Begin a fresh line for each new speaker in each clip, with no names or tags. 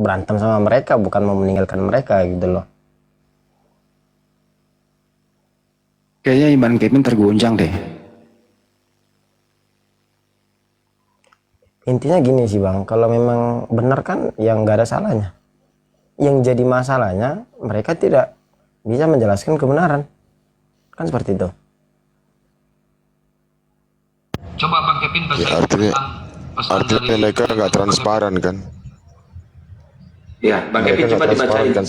berantem sama mereka, bukan mau meninggalkan mereka gitu loh.
Kayaknya iman Kevin terguncang deh.
Intinya gini sih bang, kalau memang benar kan yang nggak ada salahnya. Yang jadi masalahnya mereka tidak bisa menjelaskan kebenaran, kan seperti itu.
Coba Bang Kevin
Ya, artinya mereka nggak transparan kan?
Ya, Bang
Mereka
Kevin
nggak
coba
transparan
dibacain.
kan,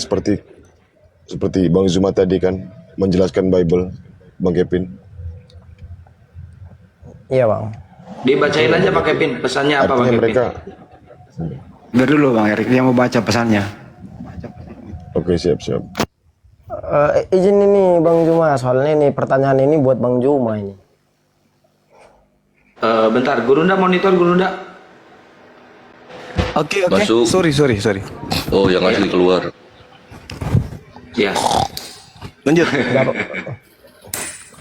seperti Bang Zuma tadi kan menjelaskan Bible, Bang Kevin.
Iya bang.
Dibacain aja Bang Kevin, pesannya apa Bang
Artinya
Kevin?
mereka,
Biar dulu Bang Erik, dia mau baca pesannya.
oke siap.
Izin ini Bang Juma, soalnya ini pertanyaan ini buat Bang Juma ini.
Bentar, Gurunda monitor Gurunda.
Oke.
Masuk.
Sorry.
Oh, yang asli keluar.
Ya.
Lanjut.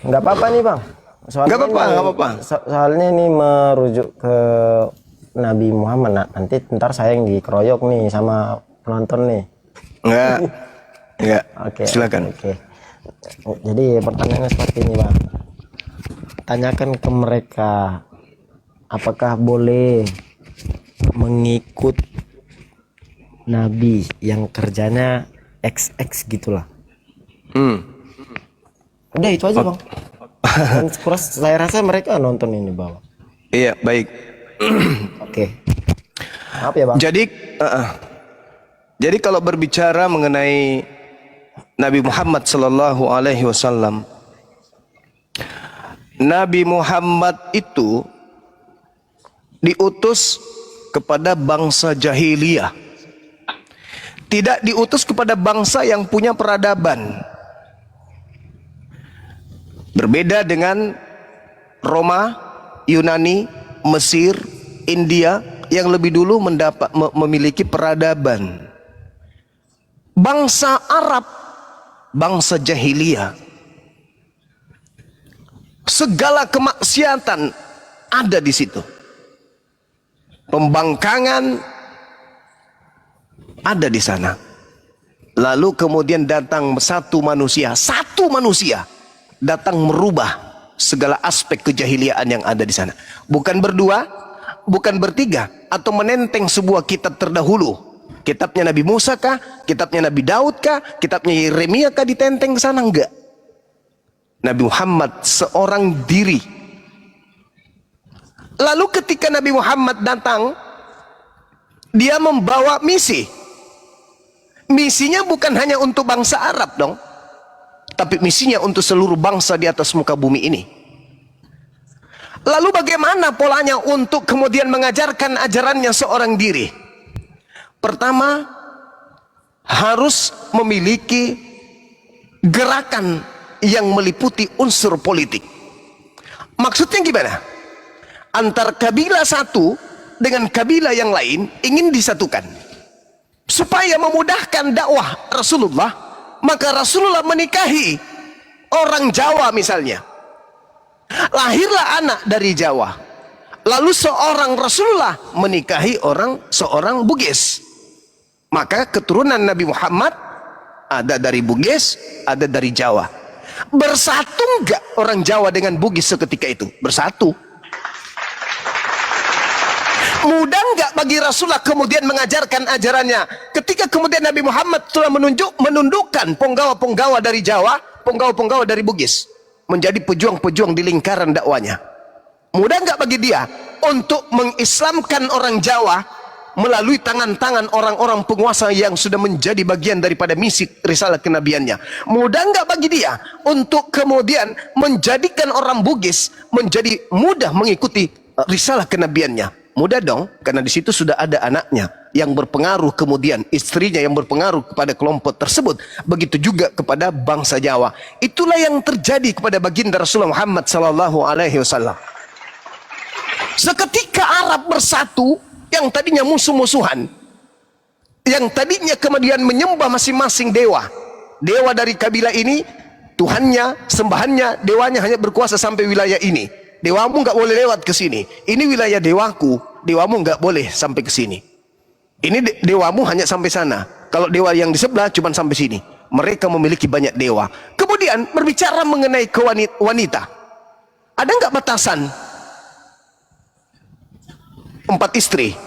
Nggak apa-apa nih bang. Soalnya
Nggak apa-apa.
Soalnya ini merujuk ke Nabi Muhammad. Nanti ntar saya yang dikeroyok nih sama penonton nih.
Enggak.
Oke.
Silakan.
Oke. Jadi pertanyaannya seperti ini bang. Tanyakan ke mereka, apakah boleh mengikut Nabi yang kerjanya XX gitulah. Udah itu aja bang. Dan saya rasa mereka nonton ini bang.
Iya, baik.
Oke. Maaf ya bang.
Jadi kalau berbicara mengenai Nabi Muhammad sallallahu alaihi wasallam, Nabi Muhammad itu diutus kepada bangsa jahiliyah. Tidak diutus kepada bangsa yang punya peradaban. Berbeda dengan Roma, Yunani, Mesir, India yang lebih dulu memiliki peradaban. Bangsa Arab, bangsa jahiliyah, segala kemaksiatan ada di situ. Pembangkangan ada di sana. Lalu kemudian datang satu manusia datang merubah segala aspek kejahiliaan yang ada di sana. Bukan berdua, bukan bertiga, atau menenteng sebuah kitab terdahulu. Kitabnya Nabi Musa kah? Kitabnya Nabi Daud kah? Kitabnya Yeremia kah ditenteng ke sana? Enggak. Nabi Muhammad seorang diri. Lalu ketika Nabi Muhammad datang, dia membawa misi. Misinya bukan hanya untuk bangsa Arab dong, tapi misinya untuk seluruh bangsa di atas muka bumi ini. Lalu bagaimana polanya untuk kemudian mengajarkan ajarannya seorang diri? Pertama, harus memiliki gerakan yang meliputi unsur politik. Maksudnya gimana? Antar kabilah satu dengan kabilah yang lain ingin disatukan. Supaya memudahkan dakwah Rasulullah, maka Rasulullah menikahi orang Jawa misalnya. Lahirlah anak dari Jawa. Lalu seorang Rasulullah menikahi seorang Bugis. Maka keturunan Nabi Muhammad ada dari Bugis, ada dari Jawa. Bersatu enggak orang Jawa dengan Bugis seketika itu? Bersatu. Mudah enggak bagi Rasulullah kemudian mengajarkan ajarannya ketika kemudian Nabi Muhammad telah menundukkan penggawa-penggawa dari Jawa, penggawa-penggawa dari Bugis menjadi pejuang-pejuang di lingkaran dakwanya. Mudah enggak bagi dia untuk mengislamkan orang Jawa melalui tangan-tangan orang-orang penguasa yang sudah menjadi bagian daripada misi risalah kenabiannya? Mudah enggak bagi dia untuk kemudian menjadikan orang Bugis menjadi mudah mengikuti risalah kenabiannya? Mudah dong, karena di situ sudah ada anaknya yang berpengaruh, kemudian istrinya yang berpengaruh kepada kelompok tersebut. Begitu juga kepada bangsa Jawa. Itulah yang terjadi kepada baginda Rasulullah Muhammad sallallahu alaihi wasallam. Seketika Arab bersatu, yang tadinya musuh-musuhan, yang tadinya kemudian menyembah masing-masing dewa dari kabilah ini, Tuhannya, sembahannya, dewanya hanya berkuasa sampai wilayah ini. Dewamu nggak boleh lewat ke sini. Ini wilayah dewaku, dewamu nggak boleh sampai ke sini. Ini dewamu hanya sampai sana. Kalau dewa yang di sebelah cuma sampai sini. Mereka memiliki banyak dewa. Kemudian berbicara mengenai wanita. Ada nggak batasan? 4 istri,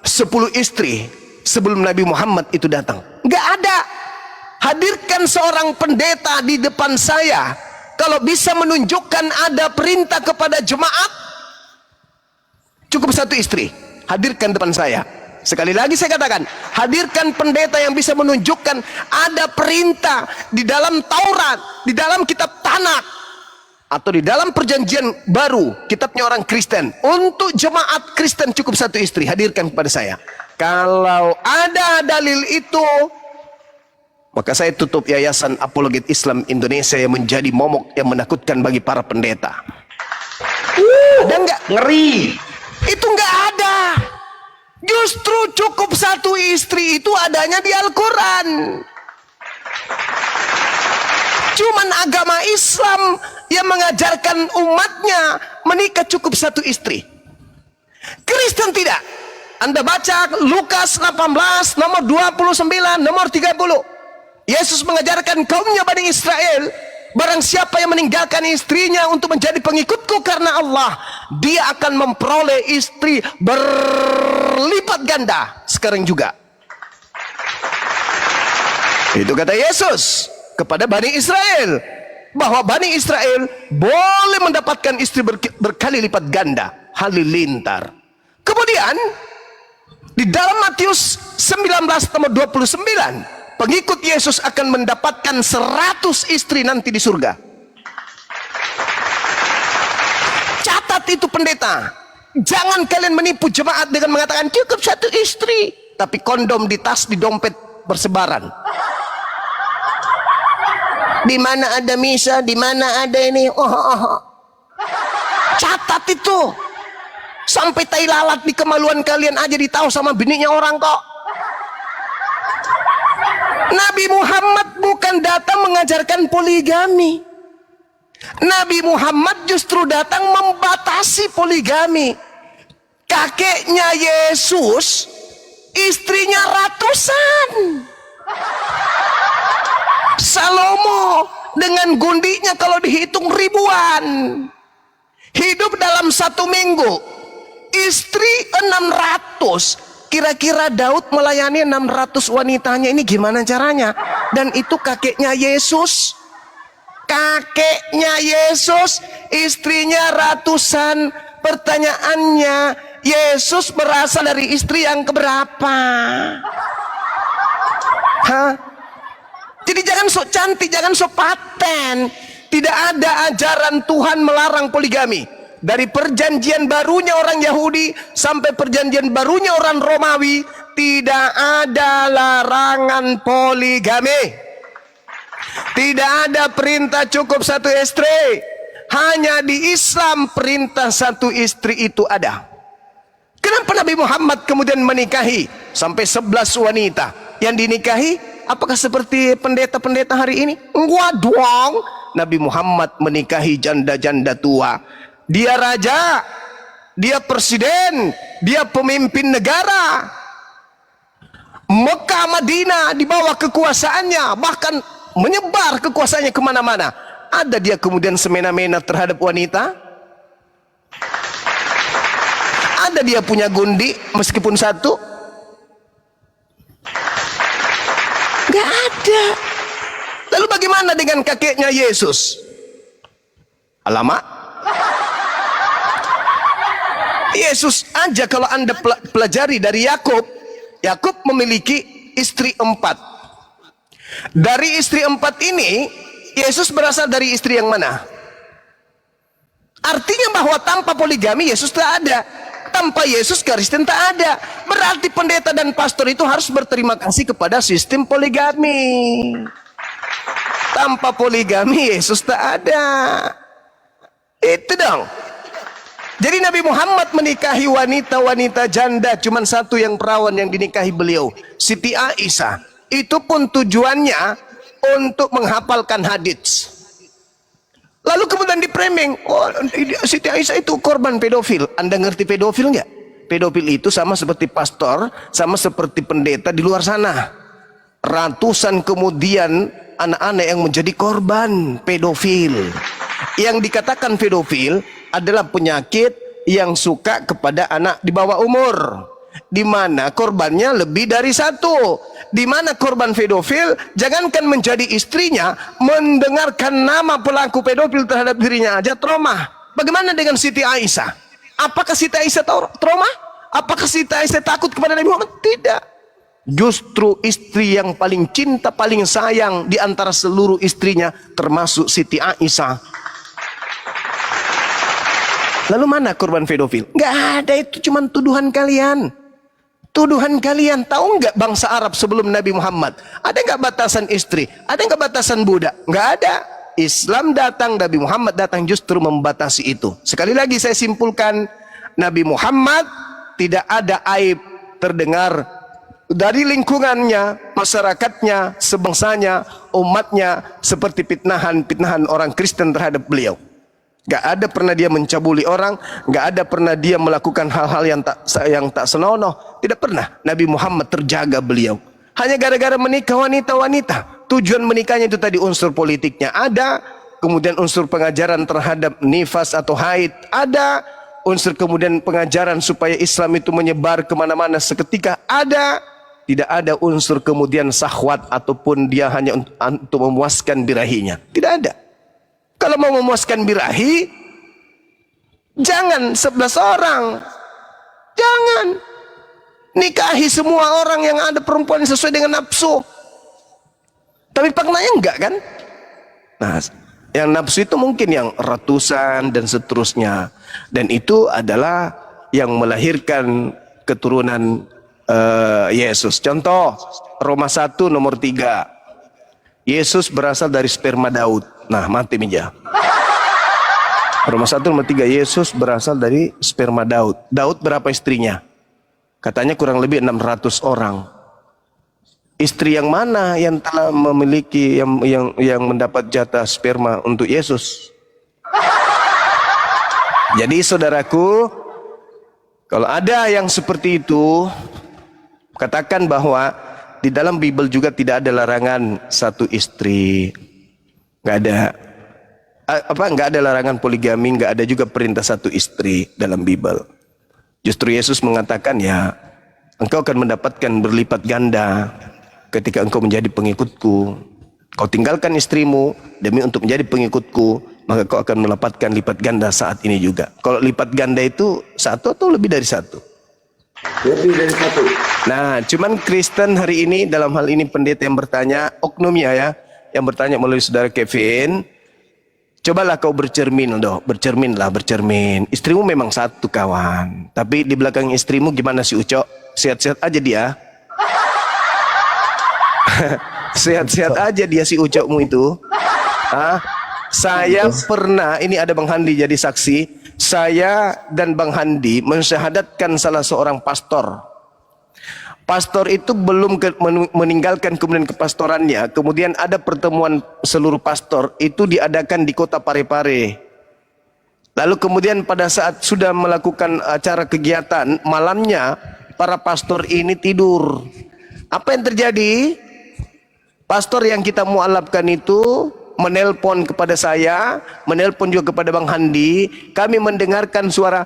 10 istri sebelum Nabi Muhammad itu datang? Nggak ada. Hadirkan seorang pendeta di depan saya. Kalau bisa menunjukkan ada perintah kepada jemaat, cukup 1 istri. Hadirkan depan saya. Sekali lagi saya katakan, hadirkan pendeta yang bisa menunjukkan ada perintah di dalam Taurat, di dalam kitab Tanakh, atau di dalam perjanjian baru, kitabnya orang Kristen. Untuk jemaat Kristen cukup 1 istri. Hadirkan kepada saya. Kalau ada dalil itu, maka saya tutup Yayasan Apologet Islam Indonesia yang menjadi momok yang menakutkan bagi para pendeta. Ada nggak? Ngeri. Itu nggak ada. Justru cukup 1 istri itu adanya di Al-Quran. Cuman agama Islam yang mengajarkan umatnya menikah cukup 1 istri. Kristen tidak. Anda baca Lukas 18 nomor 29 nomor 30. Yesus mengajarkan kaumnya Bani Israel, barang siapa yang meninggalkan istrinya untuk menjadi pengikutku karena Allah, dia akan memperoleh istri berlipat ganda. Sekarang juga itu kata Yesus kepada Bani Israel, bahwa Bani Israel boleh mendapatkan istri berkali lipat ganda. Halilintar. Kemudian di dalam Matius 19 nomor 29, pengikut Yesus akan mendapatkan 100 istri nanti di surga. Catat itu pendeta. Jangan kalian menipu jemaat dengan mengatakan cukup 1 istri, tapi kondom di tas, di dompet bersebaran. Di mana ada misa, di mana ada ini. Catat itu. Sampai tai lalat di kemaluan kalian aja ditahu sama bininya orang kok. Nabi Muhammad bukan datang mengajarkan poligami. Nabi Muhammad justru datang membatasi poligami. Kakeknya Yesus, istrinya ratusan. Salomo dengan gundinya kalau dihitung ribuan. Hidup dalam 1 minggu, istri 600. Kira-kira Daud melayani 600 wanitanya ini gimana caranya? Dan itu kakeknya Yesus. Kakeknya Yesus, istrinya ratusan. Pertanyaannya, Yesus berasal dari istri yang keberapa? Hah? Jadi jangan sok cantik, jangan sok paten. Tidak ada ajaran Tuhan melarang poligami. Dari perjanjian barunya orang Yahudi sampai perjanjian barunya orang Romawi, tidak ada larangan poligami. Tidak ada perintah cukup 1 istri. Hanya di Islam perintah 1 istri itu ada. Kenapa Nabi Muhammad kemudian menikahi sampai 11 wanita? Yang dinikahi apakah seperti pendeta-pendeta hari ini? Enggak dong. Nabi Muhammad menikahi janda-janda tua. Dia raja, dia presiden, dia pemimpin negara. Mekah, Madinah di bawah kekuasaannya, bahkan menyebar kekuasaannya kemana-mana. Ada dia kemudian semena-mena terhadap wanita? Ada dia punya gundi meskipun 1? Gak ada. Lalu bagaimana dengan kakeknya Yesus? Alamak. Yesus aja kalau Anda pelajari dari Yakub, Yakub memiliki istri 4. Dari istri 4 ini, Yesus berasal dari istri yang mana? Artinya bahwa tanpa poligami Yesus tak ada. Tanpa Yesus Kristen tak ada. Berarti pendeta dan pastor itu harus berterima kasih kepada sistem poligami. Tanpa poligami Yesus tak ada. Itu dong. Jadi Nabi Muhammad menikahi wanita-wanita janda, cuman 1 yang perawan yang dinikahi beliau, Siti Aisyah. Itu pun tujuannya untuk menghafalkan hadits. Lalu kemudian di framing, oh Siti Aisyah itu korban pedofil. Anda ngerti pedofil nggak? Pedofil itu sama seperti pastor, sama seperti pendeta di luar sana. Ratusan kemudian anak-anak yang menjadi korban pedofil. Yang dikatakan pedofil adalah penyakit yang suka kepada anak di bawah umur, di mana korbannya lebih dari satu. Di mana korban pedofil jangankan menjadi istrinya, mendengarkan nama pelaku pedofil terhadap dirinya aja trauma. Bagaimana dengan Siti Aisyah? Apakah Siti Aisyah trauma? Apakah Siti Aisyah takut kepada Nabi Muhammad? Tidak. Justru istri yang paling cinta, paling sayang di antara seluruh istrinya, termasuk Siti Aisyah. Lalu mana korban pedofil? Nggak ada, itu cuma tuduhan kalian. Tuduhan kalian. Tahu nggak bangsa Arab sebelum Nabi Muhammad? Ada nggak batasan istri? Ada nggak batasan budak? Nggak ada. Islam datang, Nabi Muhammad datang justru membatasi itu. Sekali lagi saya simpulkan, Nabi Muhammad tidak ada aib terdengar dari lingkungannya, masyarakatnya, sebangsanya, umatnya, seperti pitnahan orang Kristen terhadap beliau. Gak ada pernah dia mencabuli orang, gak ada pernah dia melakukan hal-hal yang tak senonoh. Tidak pernah. Nabi Muhammad terjaga beliau. Hanya gara-gara menikah wanita-wanita. Tujuan menikahnya itu tadi unsur politiknya ada, kemudian unsur pengajaran terhadap nifas atau haid ada, unsur kemudian pengajaran supaya Islam itu menyebar kemana-mana seketika ada. Tidak ada unsur kemudian syahwat ataupun dia hanya untuk memuaskan birahinya. Tidak ada. Kalau mau memuaskan birahi, jangan 11 orang. Jangan. Nikahi semua orang yang ada perempuan sesuai dengan nafsu. Tapi faktanya enggak kan? Nah, yang nafsu itu mungkin yang ratusan dan seterusnya. Dan itu adalah yang melahirkan keturunan Yesus. Contoh, Roma 1 nomor 3. Yesus berasal dari sperma Daud. Nah, mati meja. Roma 1 nomor 3, Yesus berasal dari sperma Daud. Daud berapa istrinya? Katanya kurang lebih 600 orang. Istri yang mana yang telah memiliki yang mendapat jatah sperma untuk Yesus? Jadi saudaraku, kalau ada yang seperti itu, katakan bahwa di dalam Bible juga tidak ada larangan satu istri. Nggak ada. Nggak ada larangan poligami, nggak ada juga perintah satu istri dalam Bible. Justru Yesus mengatakan, ya, engkau akan mendapatkan berlipat ganda ketika engkau menjadi pengikutku. Kau tinggalkan istrimu demi untuk menjadi pengikutku, maka kau akan mendapatkan lipat ganda saat ini juga. Kalau lipat ganda itu satu atau lebih dari satu? Lebih dari satu. Nah, cuman Kristen hari ini, dalam hal ini pendeta yang bertanya, oknumnya ya, yang bertanya melalui saudara Kevin, cobalah kau bercermin bercermin. Istrimu memang satu kawan, tapi di belakang istrimu gimana si Ucok? Sehat-sehat aja dia. Sehat-sehat aja dia si Ucokmu itu. Saya pernah, ini ada Bang Handi jadi saksi, saya dan Bang Handi mensyahadatkan salah seorang pastor. Pastor itu belum meninggalkan kemudian kepastorannya, kemudian ada pertemuan seluruh pastor, itu diadakan di kota Parepare. Lalu kemudian pada saat sudah melakukan acara kegiatan, malamnya para pastor ini tidur. Apa yang terjadi? Pastor yang kita mualafkan itu menelpon kepada saya, menelpon juga kepada Bang Handi. Kami mendengarkan suara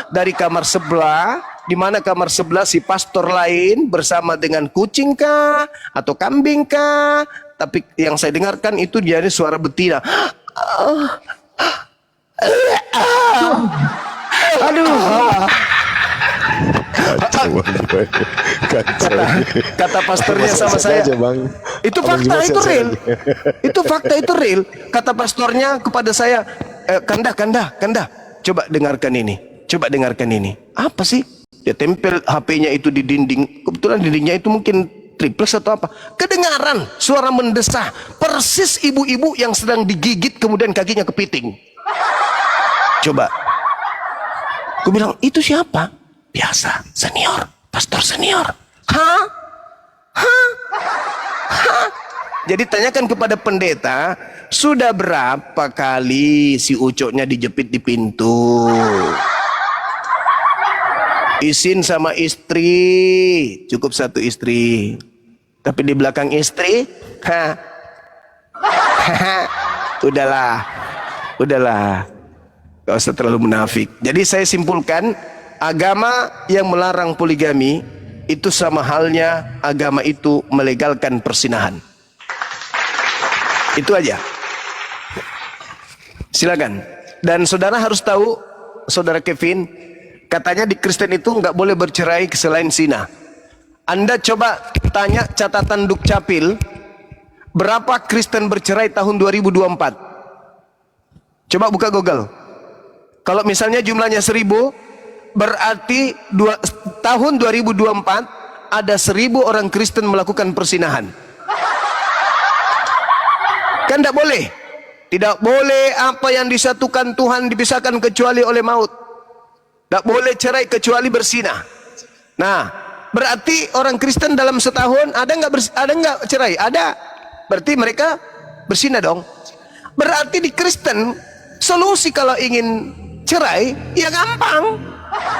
dari kamar sebelah, di mana kamar sebelah si pastor lain bersama dengan kucing kah atau kambing kah? Tapi yang saya dengarkan itu jadi suara betina. Aduh. Kata pastornya sama saya, itu fakta, itu real. Itu fakta, itu real. Kata pastornya kepada saya, Kanda, coba dengarkan ini. Apa sih? Dia tempel HP-nya itu di dinding. Kebetulan dindingnya itu mungkin triplex atau apa. Kedengaran suara mendesah, persis ibu-ibu yang sedang digigit kemudian kakinya kepiting. Coba. Aku bilang, itu siapa? Biasa, senior, pastor senior. Hah? Jadi tanyakan kepada pendeta, sudah berapa kali si Ucoknya dijepit di pintu? Izin sama istri, cukup satu istri. Tapi di belakang istri, udahlah, gak usah terlalu munafik. Jadi saya simpulkan, agama yang melarang poligami itu sama halnya agama itu melegalkan persinahan. Itu aja. Silakan. Dan saudara harus tahu, saudara Kevin, katanya di Kristen itu nggak boleh bercerai selain zina. Anda coba tanya catatan Dukcapil, berapa Kristen bercerai tahun 2024? Coba buka Google. Kalau misalnya jumlahnya 1000, berarti tahun 2024 ada 1000 orang Kristen melakukan persinahan. Kan tidak boleh. Tidak boleh apa yang disatukan Tuhan dipisahkan kecuali oleh maut. Tidak boleh cerai kecuali bersinah. Nah, berarti orang Kristen dalam setahun ada nggak cerai? Ada. Berarti mereka bersinah dong. Berarti di Kristen solusi kalau ingin cerai ya gampang.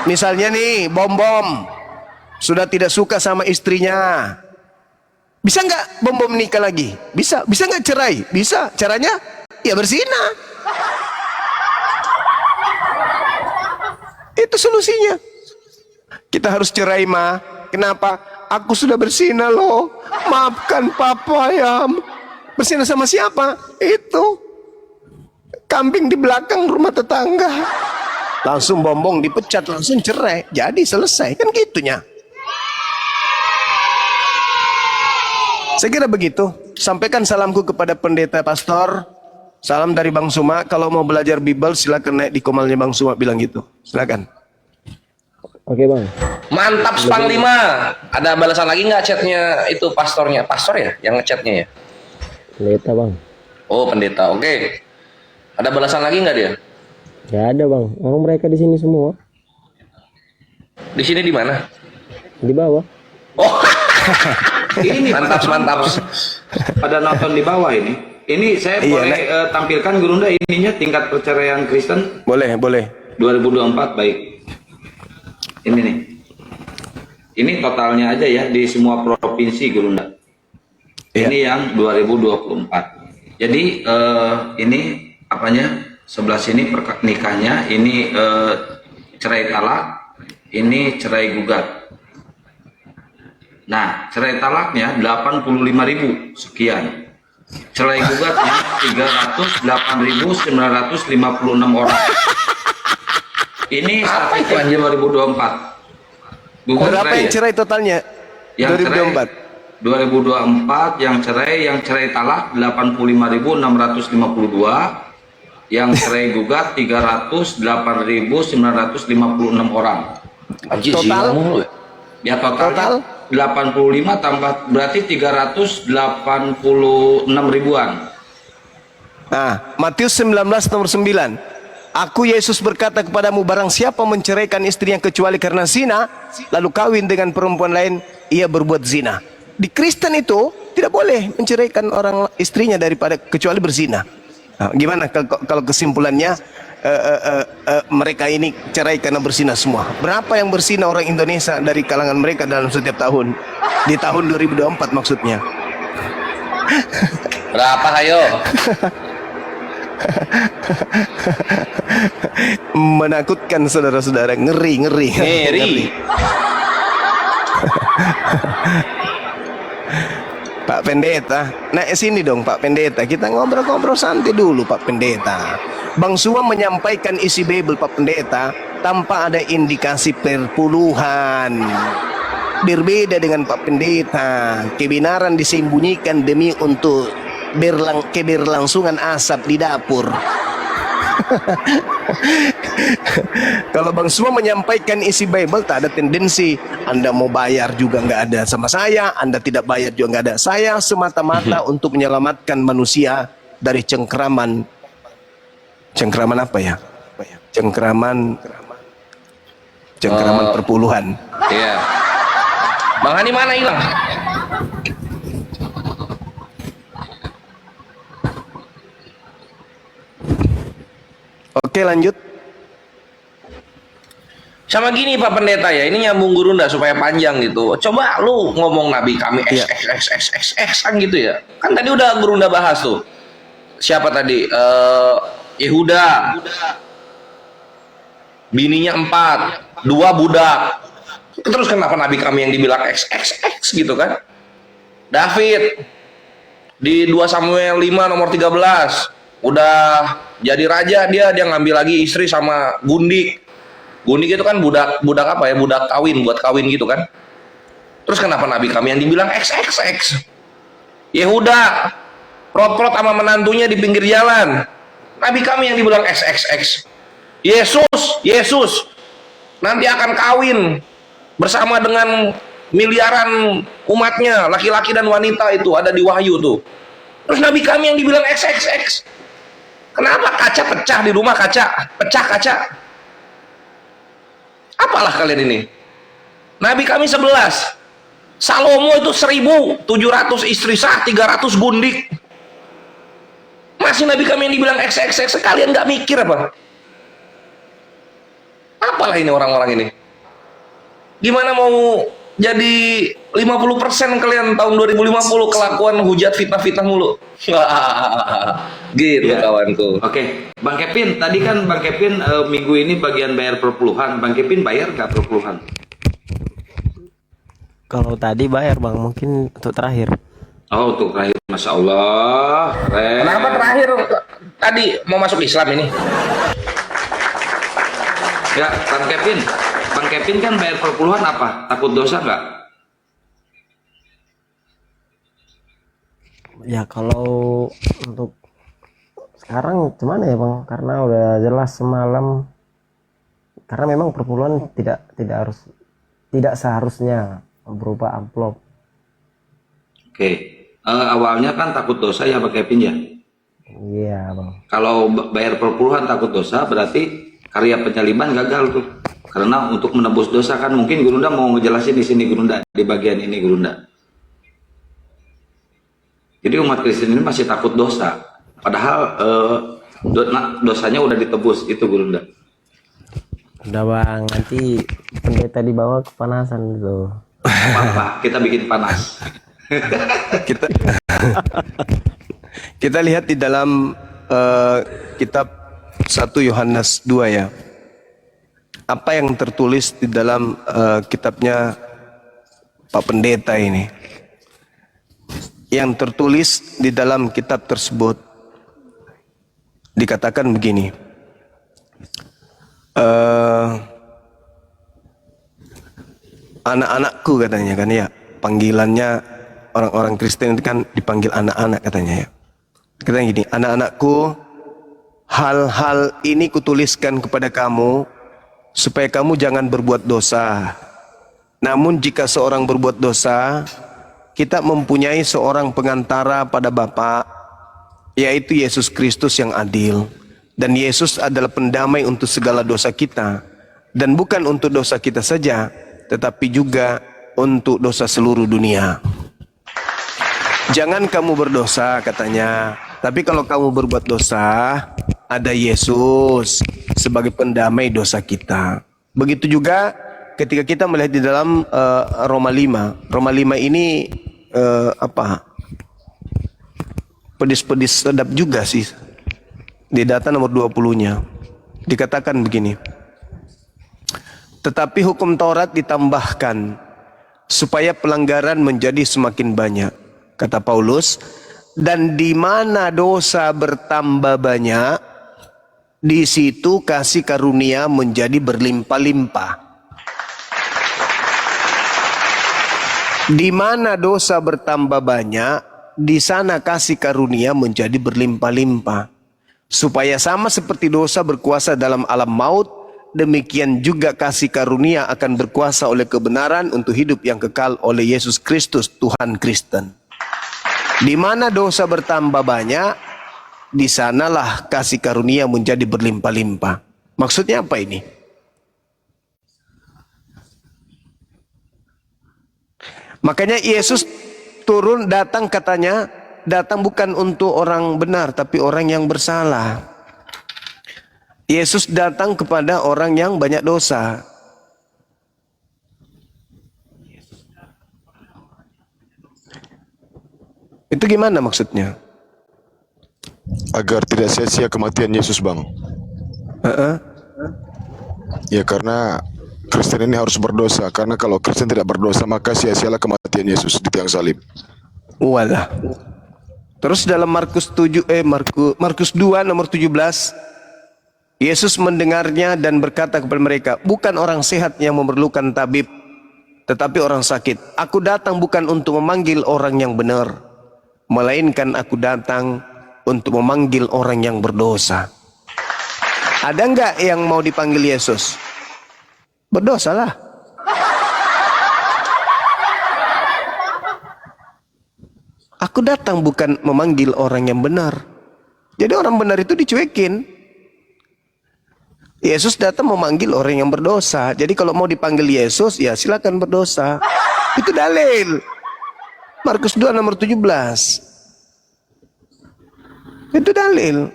Misalnya nih, Bom sudah tidak suka sama istrinya. Bisa nggak Bom nikah lagi? Bisa. Bisa nggak cerai? Bisa. Caranya ya bersinah. Itu solusinya. Kita harus cerai, Ma. Kenapa? Aku sudah bersinah loh. Maafkan Papa ya. Bersinah sama siapa? Itu kambing di belakang rumah tetangga. Langsung Bom dipecat, langsung cerai. Jadi selesai. Kan gitunya. Saya kira begitu. Sampaikan salamku kepada pendeta pastor. Salam dari Bang Suma. Kalau mau belajar Bible silakan naik di komalnya Bang Suma bilang gitu. Silakan.
Oke Bang.
Mantap Panglima. Ada balasan lagi nggak chatnya itu pastornya? Pastor ya yang ngechatnya ya?
Pendeta Bang.
Oh pendeta. Oke. Ada balasan lagi nggak dia?
Gak ada Bang. Orang mereka di sini semua.
Di sini di mana?
Di bawah.
Oh.
Ini
mantap.
Pada nonton di bawah ini. Ini saya boleh tampilkan Gurunda ininya tingkat perceraian Kristen.
Boleh.
2024 baik. Ini nih. Ini totalnya aja ya di semua provinsi Gurunda. Ini yang 2024. Jadi ini apanya? Sebelah sini nikahnya, ini cerai talak, ini cerai gugat. Nah, cerai talaknya 85.000 sekian. Cerai gugatnya 308.956 orang. Ini statistik 2024.
Berapa yang cerai totalnya?
Yang
2024.
2024 yang cerai talak 85.652, yang cerai gugat 308.956 orang.
Anjir,
Total?
Ya total 85 tambah berarti 386 ribuan.
Nah, Matius 19 nomor 9. Aku Yesus berkata kepadamu, barang siapa menceraikan istrinya kecuali karena zina, lalu kawin dengan perempuan lain, ia berbuat zina. Di Kristen itu tidak boleh menceraikan orang istrinya daripada kecuali berzina. Nah, gimana kalau kesimpulannya mereka ini cerai karena berzina semua? Berapa yang berzina orang Indonesia dari kalangan mereka dalam setiap tahun? Di tahun 2024 maksudnya.
Berapa ayo?
Menakutkan saudara-saudara, ngeri. Pak Pendeta, naik sini dong Pak Pendeta. Kita ngobrol-ngobrol santai dulu Pak Pendeta. Bang Suma menyampaikan isi Bible Pak Pendeta tanpa ada indikasi perpuluhan. Berbeda dengan Pak Pendeta. Kebenaran disembunyikan demi untuk keberlangsungan asap di dapur. Kalau Bang Suma menyampaikan isi Bible tak ada tendensi Anda mau bayar juga nggak ada sama saya, Anda tidak bayar juga nggak ada. Saya semata-mata untuk menyelamatkan manusia dari cengkraman apa ya? Cengkraman perpuluhan.
Iya. Bang Hani mana hilang?
Oke, lanjut.
Sama gini Pak Pendeta ya, ini nyambung Gurunda supaya panjang gitu. Coba lu ngomong Nabi kami XXXXX gitu ya. Kan tadi udah Gurunda bahas tuh. Siapa tadi? Yehuda. Bininya 4, 2 budak. Terus kenapa Nabi kami yang dibilang XXX gitu kan? David di 2 Samuel 5 nomor 13 udah jadi raja, dia ngambil lagi istri sama Gundik. Gundik itu kan budak apa ya, budak kawin, buat kawin gitu kan. Terus kenapa Nabi kami yang dibilang XXX? Yehuda prot-prot sama menantunya di pinggir jalan, Nabi kami yang dibilang XXX. Yesus nanti akan kawin bersama dengan miliaran umatnya, laki-laki dan wanita, itu ada di Wahyu tuh. Terus Nabi kami yang dibilang XXX. Kenapa kaca pecah di rumah, pecah kaca? Apalah kalian ini? Nabi kami 11. Salomo itu 1.700 istri sah, 300 gundik. Masih Nabi kami yang dibilang XXX. Kalian nggak mikir apa? Apalah ini orang-orang ini? Gimana mau jadi 50% kalian tahun 2050 kelakuan hujat fitnah-fitnah mulu? Gitu ya, kawanku.
Oke, Bang Kevin, tadi kan Bang Kevin minggu ini bagian bayar perpuluhan. Bang Kevin bayar nggak perpuluhan?
Kalau tadi bayar Bang, mungkin untuk terakhir.
Oh, untuk terakhir, Masya Allah. Keren.
Kenapa terakhir tadi mau masuk Islam ini?
Ya, Bang Kevin kan bayar perpuluhan apa? Takut dosa nggak?
Ya kalau untuk sekarang gimana ya Bang, karena udah jelas semalam, karena memang perpuluhan tidak seharusnya berupa amplop.
Oke, awalnya kan takut dosa ya Bang Kevin ya?
Iya Bang.
Kalau bayar perpuluhan takut dosa, berarti karya penyaliban gagal tuh. Karena untuk menebus dosa kan, mungkin Gurunda mau ngejelasin di sini Gurunda, di bagian ini Gurunda. Jadi umat Kristen ini masih takut dosa, padahal dosanya udah ditebus, itu Gurunda.
Udah Bang, nanti pendeta dibawa kepanasan gitu.
Apa? Kita bikin panas.
Kita lihat di dalam kitab 1 Yohanes 2 ya. Apa yang tertulis di dalam kitabnya Pak Pendeta ini? Yang tertulis di dalam kitab tersebut dikatakan begini. Anak-anakku katanya kan ya. Panggilannya orang-orang Kristen itu kan dipanggil anak-anak katanya ya. Katanya gini, anak-anakku, hal-hal ini kutuliskan kepada kamu supaya kamu jangan berbuat dosa. Namun jika seorang berbuat dosa, kita mempunyai seorang pengantara pada Bapa, yaitu Yesus Kristus yang adil. Dan Yesus adalah pendamai untuk segala dosa kita. Dan bukan untuk dosa kita saja, tetapi juga untuk dosa seluruh dunia. Jangan kamu berdosa katanya. Tapi kalau kamu berbuat dosa, ada Yesus sebagai pendamai dosa kita. Begitu juga ketika kita melihat di dalam Roma 5. Roma 5 ini pedis-pedis sedap juga sih. Di data nomor 20-nya dikatakan begini. Tetapi hukum Taurat ditambahkan supaya pelanggaran menjadi semakin banyak. Kata Paulus, dan di mana dosa bertambah banyak, di situ kasih karunia menjadi berlimpah-limpah. Di mana dosa bertambah banyak, di sana kasih karunia menjadi berlimpah-limpah. Supaya sama seperti dosa berkuasa dalam alam maut, demikian juga kasih karunia akan berkuasa oleh kebenaran untuk hidup yang kekal oleh Yesus Kristus Tuhan Kristen. Di mana dosa bertambah banyak, di sanalah kasih karunia menjadi berlimpah-limpah. Maksudnya apa ini? Makanya Yesus turun datang katanya, datang bukan untuk orang benar tapi orang yang bersalah. Yesus datang kepada orang yang banyak dosa. Itu gimana maksudnya?
Agar tidak sia-sia kematian Yesus, Bang.
Heeh.
Ya karena Kristen ini harus berdosa. Karena kalau Kristen tidak berdosa, maka sia-sialah kematian Yesus di tiang salib.
Walah. Terus dalam Markus 2 nomor 17, Yesus mendengarnya dan berkata kepada mereka, bukan orang sehat yang memerlukan tabib, tetapi orang sakit. Aku datang bukan untuk memanggil orang yang benar, melainkan aku datang untuk memanggil orang yang berdosa. Ada enggak yang mau dipanggil Yesus? Berdosalah. Aku datang bukan memanggil orang yang benar. Jadi orang benar itu dicuekin. Yesus datang memanggil orang yang berdosa. Jadi kalau mau dipanggil Yesus, ya silakan berdosa. Itu dalil. Markus 2 nomor 17. Itu dalil.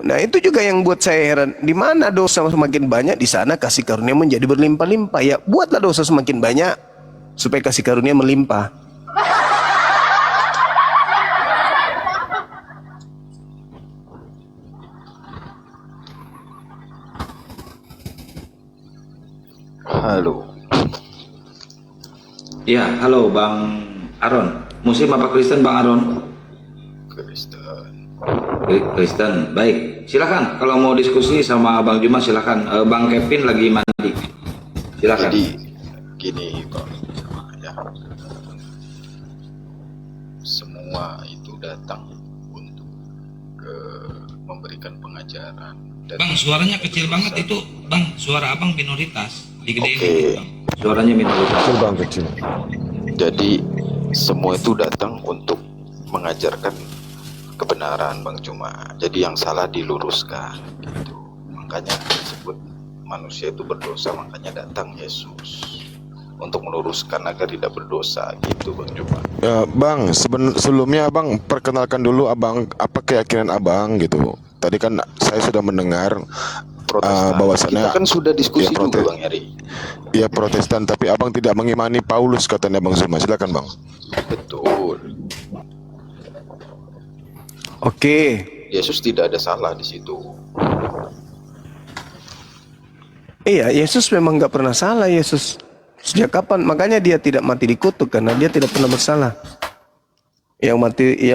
Nah itu juga yang buat saya heran. Di mana dosa semakin banyak, di sana kasih karunia menjadi berlimpah-limpah. Ya buatlah dosa semakin banyak, supaya kasih karunia melimpah.
Halo.
Ya, halo Bang Aron. Muslim apa Kristen Bang Aron?
Kristen.
Kristen. Baik, silakan. Kalau mau diskusi sama Bang Juma silakan. Bang Kevin lagi mandi. Silakan.
Jadi gini Bang, ya. Semua itu datang untuk memberikan pengajaran. Dan
Bang, suaranya kecil banget itu, Bang. Suara abang minoritas. Digedein
Oke.
dikit, Bang.
Suaranya minoritas.
Kecil, Bang, kecil.
Jadi semua itu datang untuk mengajarkan kebenaran Bang Cuma. Jadi yang salah diluruskan gitu. Makanya disebut manusia itu berdosa, makanya datang Yesus untuk meluruskan agar tidak berdosa gitu Bang Cuma.
Ya, Bang, sebelumnya Abang perkenalkan dulu Abang, apa keyakinan Abang gitu. Tadi kan saya sudah mendengar
Protestan.
bahwasannya
Kita kan sudah diskusi
ya,
juga Bang Yari.
ya Protestan, tapi Abang tidak mengimani Paulus katanya Bang Zuma. Silakan Bang.
Betul.
Oke.
Yesus tidak ada salah di situ.
Iya, Yesus memang nggak pernah salah. Yesus sejak kapan? Makanya dia tidak mati dikutuk karena dia tidak pernah bersalah. Yang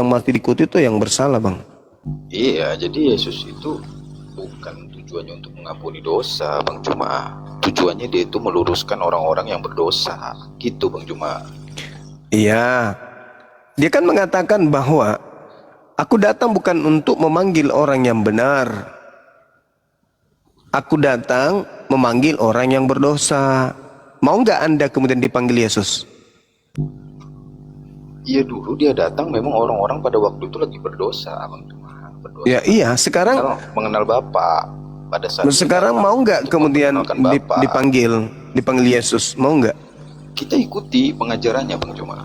mati dikutuk itu yang bersalah, Bang.
Iya, jadi Yesus itu bukan tujuannya untuk mengampuni dosa, Bang Cuma. Tujuannya dia itu meluruskan orang-orang yang berdosa. Gitu, Bang Cuma.
Iya. Dia kan mengatakan bahwa aku datang bukan untuk memanggil orang yang benar. Aku datang memanggil orang yang berdosa. Mau nggak Anda kemudian dipanggil Yesus?
Iya, dulu dia datang memang orang-orang pada waktu itu lagi berdosa, Bang Cuma. Berdosa.
Ya iya, sekarang
Karena mengenal Bapa pada saat
sekarang
dia datang
mau nggak
untuk
kemudian
memperkenalkan Bapa.
dipanggil Yesus? Mau nggak?
Kita ikuti pengajarannya, Bang Cuma.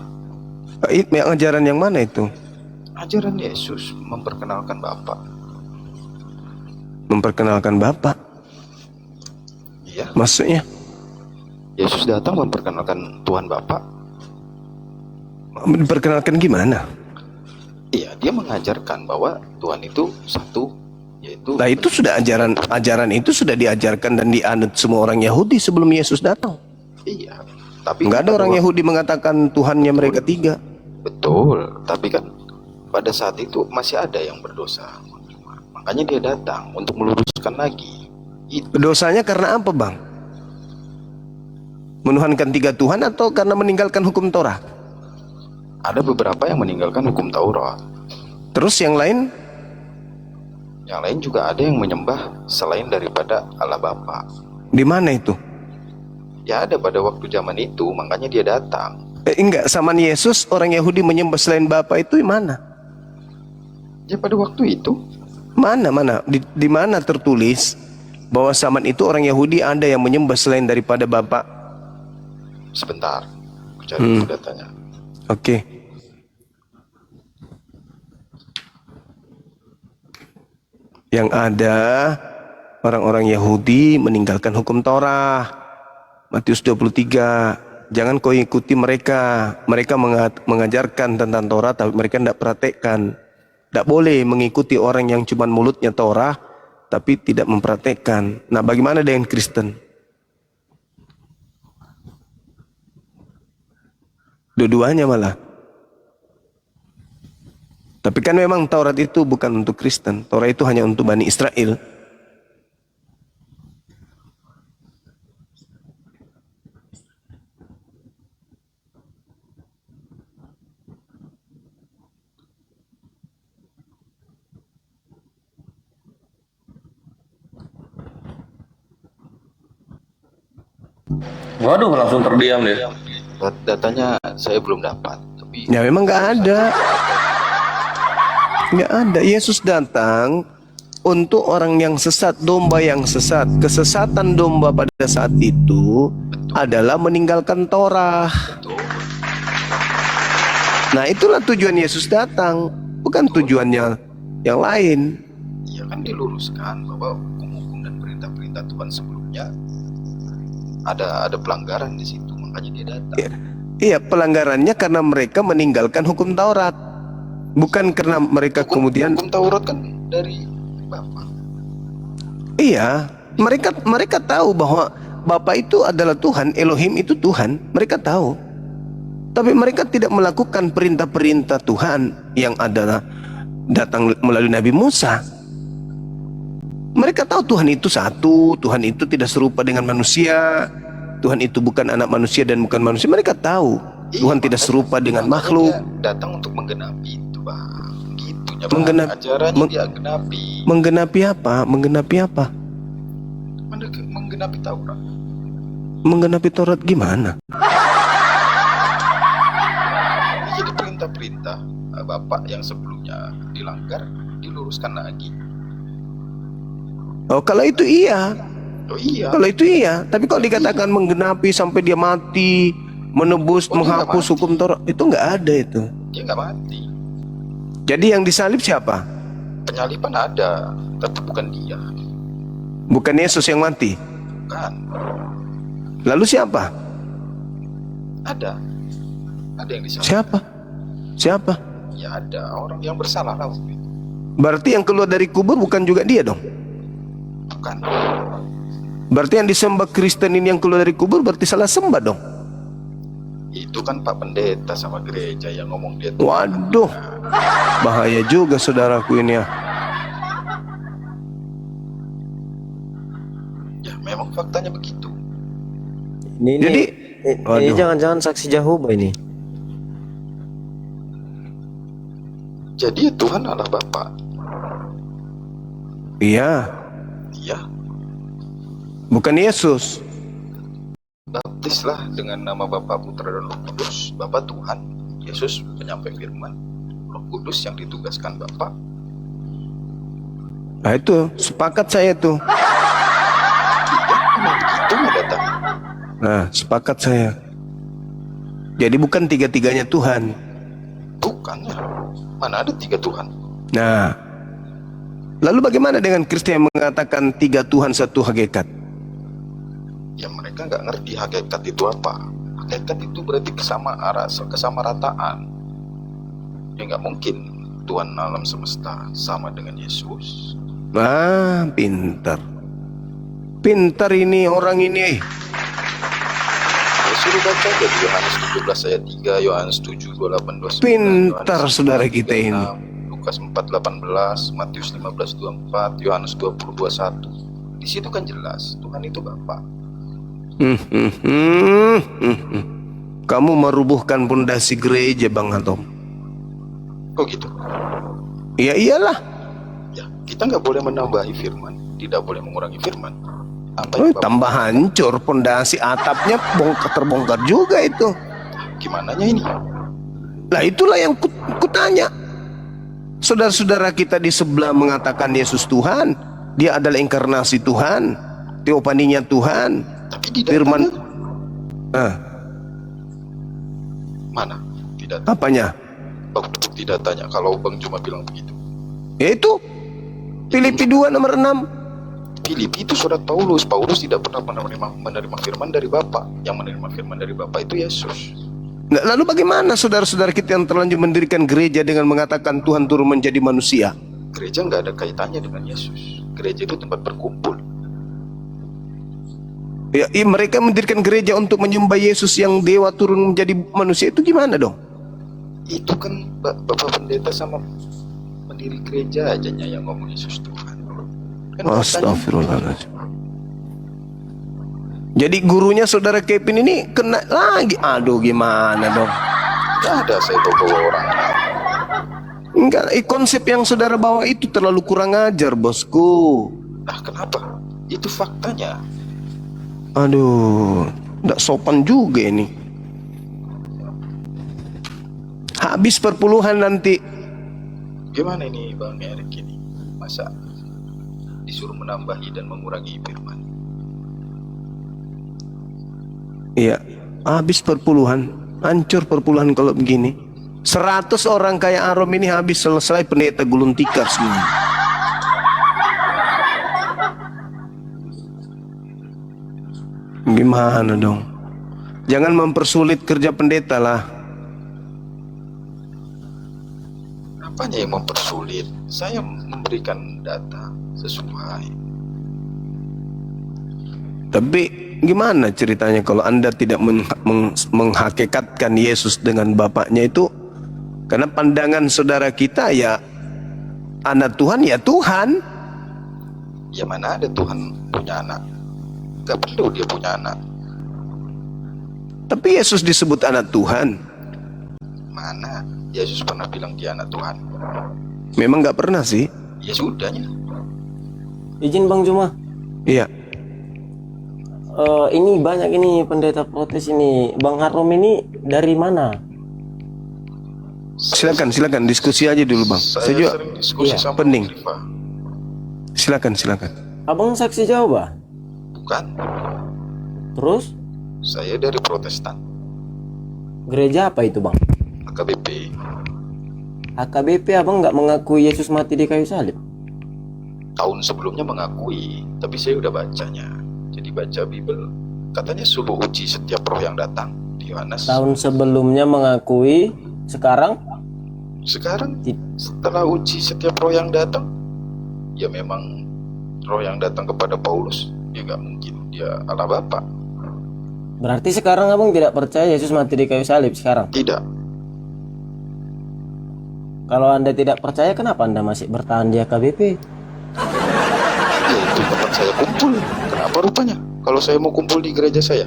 Ajaran yang mana itu?
Ajaran Yesus memperkenalkan Bapa.
Memperkenalkan Bapa.
Iya,
Maksudnya?
Yesus datang memperkenalkan Tuhan Bapa.
Diperkenalkan gimana?
Iya, dia mengajarkan bahwa Tuhan itu satu, yaitu
Nah itu sudah ajaran itu sudah diajarkan dan dianut semua orang Yahudi sebelum Yesus datang.
iya. Tapi
Nggak ada
pada
orang
waktu-
Yahudi mengatakan Tuhannya mereka tiga.
Betul, tapi kan pada saat itu masih ada yang berdosa. Makanya dia datang untuk meluruskan lagi. Itu
Dosanya karena apa, Bang? Menuhankan tiga Tuhan atau karena meninggalkan hukum Torah?
ada beberapa yang meninggalkan hukum Taurat.
Terus yang lain?
Yang lain juga ada yang menyembah selain daripada Allah Bapa.
Di mana itu?
Ya ada pada waktu zaman itu, makanya dia datang.
Enggak, zaman Yesus orang Yahudi menyembah selain Bapa itu di mana?
Ya pada waktu itu.
Mana? Di mana tertulis bahwa zaman itu orang Yahudi ada yang menyembah selain daripada Bapa?
Sebentar, aku cari dulu datanya.
Oke. Yang ada orang-orang Yahudi meninggalkan hukum Torah. Matius 23. jangan kau ikuti mereka. Mereka mengajarkan tentang Torah tapi mereka tidak praktekkan. Tidak boleh mengikuti orang yang cuma mulutnya Torah tapi tidak mempraktekkan. Nah, bagaimana dengan Kristen? Dua-duanya malah. Tapi kan memang Taurat itu bukan untuk Kristen. Taurat itu hanya untuk Bani Israel.
Waduh, langsung terdiam deh.
Datanya saya belum dapat, tapi
Ya memang nggak ada. Nggak ada. Yesus datang untuk orang yang sesat, domba yang sesat. Kesesatan domba pada saat itu adalah meninggalkan Torah. Nah, itulah tujuan Yesus datang, bukan tujuannya yang lain.
ya kan diluruskan bahwa hukum-hukum dan perintah-perintah Tuhan sebelumnya ada pelanggaran di situ, makanya dia datang.
Iya, pelanggarannya karena mereka meninggalkan hukum Taurat. Bukan karena mereka kemudian
Hukum Taurat kan dari Bapa.
iya, mereka tahu bahwa Bapa itu adalah Tuhan, Elohim itu Tuhan, mereka tahu. Tapi mereka tidak melakukan perintah-perintah Tuhan yang adalah datang melalui Nabi Musa. Mereka tahu Tuhan itu satu, Tuhan itu tidak serupa dengan manusia, Tuhan itu bukan anak manusia dan bukan manusia. Mereka tahu Tuhan tidak serupa dengan makhluk.
Dia datang untuk menggenapi itu, Bang. Gitunya, Bang.
Menggenap-
Ajarannya
meng-
dia genapi.
Menggenapi apa? Menggenapi apa?
Menggenapi Taurat.
Menggenapi Taurat gimana?
Jadi perintah-perintah Bapak yang sebelumnya dilanggar diluruskan lagi.
Oh, kalau itu iya.
Oh iya.
Kalau itu iya. Tapi kalau dikatakan menggenapi sampai dia mati, menebus,
Oh, dia
menghapus
nggak mati.
hukum Taurat, itu nggak ada itu.
Dia nggak mati.
Jadi yang disalib siapa?
Penyaliban ada, tapi bukan dia.
Bukan Yesus yang mati.
Bukan.
Lalu siapa?
Ada yang disalib.
Siapa? Siapa?
Ya ada orang yang bersalah lah waktu itu.
Berarti yang keluar dari kubur bukan juga dia dong?
Bukan.
Berarti yang disembah Kristen ini yang keluar dari kubur berarti salah sembah dong?
Itu kan Pak Pendeta sama gereja yang ngomong dia.
Waduh, bahaya juga saudaraku ini ya.
Ya memang faktanya begitu.
Ini
Jadi-
ini
Waduh.
jangan-jangan saksi Jehovah ini.
Jadi Tuhan adalah Bapa.
Iya,
Iya.
bukan Yesus.
Baptislah dengan nama Bapa, Putra dan Roh Kudus. Bapa Tuhan, Yesus penyampai firman, Roh Kudus yang ditugaskan Bapa.
Nah itu, sepakat saya tuh.
Memang begitu nggak datang.
Nah, sepakat saya. Jadi bukan tiga-tiganya Tuhan.
Bukan ya. Mana ada 3 Tuhan?
Nah, lalu bagaimana dengan Kristen yang mengatakan 3 Tuhan 1 hakikat?
Ya mereka nggak ngerti hakikat itu apa. Hakikat itu berarti kesamarataan. Ya nggak mungkin Tuhan alam semesta sama dengan Yesus.
Ah, pintar. Pintar ini orang ini.
Ya, suruh baca aja di Yohanes 17 ayat 3, Yohanes 7, 28, 29,
Pintar
Yohanes
saudara
9,
kita ini.
36, Lukas 4, 18, Matius 15, 24, Yohanes 20, 21. Di situ kan jelas Tuhan itu Bapa.
Kamu merubuhkan pondasi gereja, Bang Atom.
Kok gitu?
Ya iyalah.
Ya, kita nggak boleh menambahi firman, tidak boleh mengurangi firman. Apa
Oh,
yang Bapak-
tambah hancur pondasi atapnya terbongkar juga itu.
Gimananya ini?
Lah itulah yang kutanya. Saudara-saudara kita di sebelah mengatakan Yesus Tuhan, dia adalah inkarnasi Tuhan, teopaninya Tuhan,
Tapi di
firman.
datanya
Ah,
mana? Tidak.
apanya?
Bukti datanya kalau Bang cuma bilang begitu.
Yaitu Filipi 2 nomor 6.
Filipi itu surat Paulus. Paulus tidak pernah menerima firman dari Bapa. Yang menerima firman dari Bapa itu Yesus.
Nah, lalu bagaimana saudara-saudara kita yang terlanjur mendirikan gereja dengan mengatakan Tuhan turun menjadi manusia?
Gereja nggak ada kaitannya dengan Yesus. Gereja itu tempat berkumpul.
Ya, mereka mendirikan gereja untuk menyembah Yesus yang dewa turun menjadi manusia, itu gimana dong?
Itu kan Bapak Pendeta sama pendiri gereja aja yang ngomong Yesus Tuhan. Kan
Astagfirullahaladzim. Jadi gurunya saudara Kevin ini kena lagi. Aduh, gimana dong?
nggak ada saya bawa orang.
Enggak, konsep yang saudara bawa itu terlalu kurang ajar, bosku.
Nah, kenapa? Itu faktanya.
Aduh, enggak sopan juga ini. Habis perpuluhan nanti.
Gimana ini Bang Erik ini? Masa disuruh menambahi dan mengurangi firman?
Iya, habis perpuluhan. Hancur perpuluhan kalau begini. 100 orang kayak Arom ini habis, selesai pendeta gulung tikar semua. Gimana dong? Jangan mempersulit kerja pendeta lah.
Apanya yang mempersulit? Saya memberikan data sesuai.
Tapi gimana ceritanya kalau Anda tidak menghakikatkan Yesus dengan Bapaknya itu? Karena pandangan saudara kita ya anak Tuhan ya Tuhan.
Ya mana ada Tuhan punya anak? Gak perlu dia punya anak.
Tapi Yesus disebut anak Tuhan.
Mana Yesus pernah bilang dia anak Tuhan?
Memang gak pernah sih.
Ya sudahnya.
Izin Bang Juma.
Iya.
Ini banyak ini pendeta protes ini. Bang Harom ini dari mana?
Silakan diskusi aja dulu Bang. Saya juga
sering diskusi sama
penting.
Rifa.
Silakan.
Abang saksi Jehovah?
Bukan,
Terus
saya dari Protestan,
gereja apa itu Bang?
AKBP.
AKBP abang nggak mengakui Yesus mati di kayu salib?
Tahun sebelumnya mengakui, tapi saya udah bacanya. Jadi baca Bible, katanya suruh uji setiap roh yang datang. Di Yohanes.
Tahun sebelumnya mengakui, sekarang?
Sekarang setelah uji setiap roh yang datang, ya memang roh yang datang kepada Paulus, ya nggak mungkin dia Allah Bapa.
Berarti sekarang abang tidak percaya Yesus mati di kayu salib sekarang?
Tidak.
Kalau Anda tidak percaya, kenapa Anda masih bertahan di AKBP?
Ya itu tempat saya kumpul. Kenapa rupanya? Kalau saya mau kumpul di gereja saya,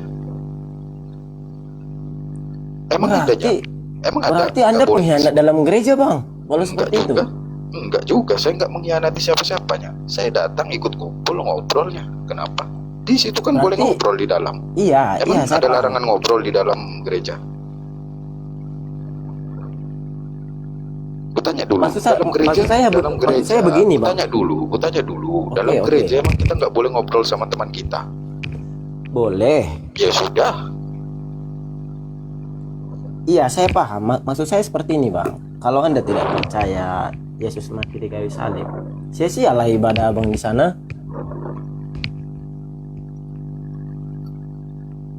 emang
Berarti,
emang ada?
berarti Anda
Nggak boleh.
pengkhianat dalam gereja Bang? Kalau
Enggak
seperti itu?
juga. Enggak juga, saya enggak mengkhianati siapa-siapanya. Saya datang ikut kumpul ngobrolnya. Kenapa? Di situ kan boleh
Berarti-
ngobrol di dalam.
Iya,
Emang
saya
ada
paham.
larangan ngobrol di dalam gereja? Kutanya dulu.
Maksud saya-
dalam gereja,
maksud saya
dalam
maksud
gereja.
saya begini, Bang.
Kutanya dulu.
Oke,
Dalam
oke.
gereja emang kita enggak boleh ngobrol sama teman kita.
Boleh.
Ya sudah.
Iya, saya paham. Maksud saya seperti ini, Bang. Kalau Anda tidak percaya Yesus mati di kayu salib, sia-sialah ibadah Abang di sana.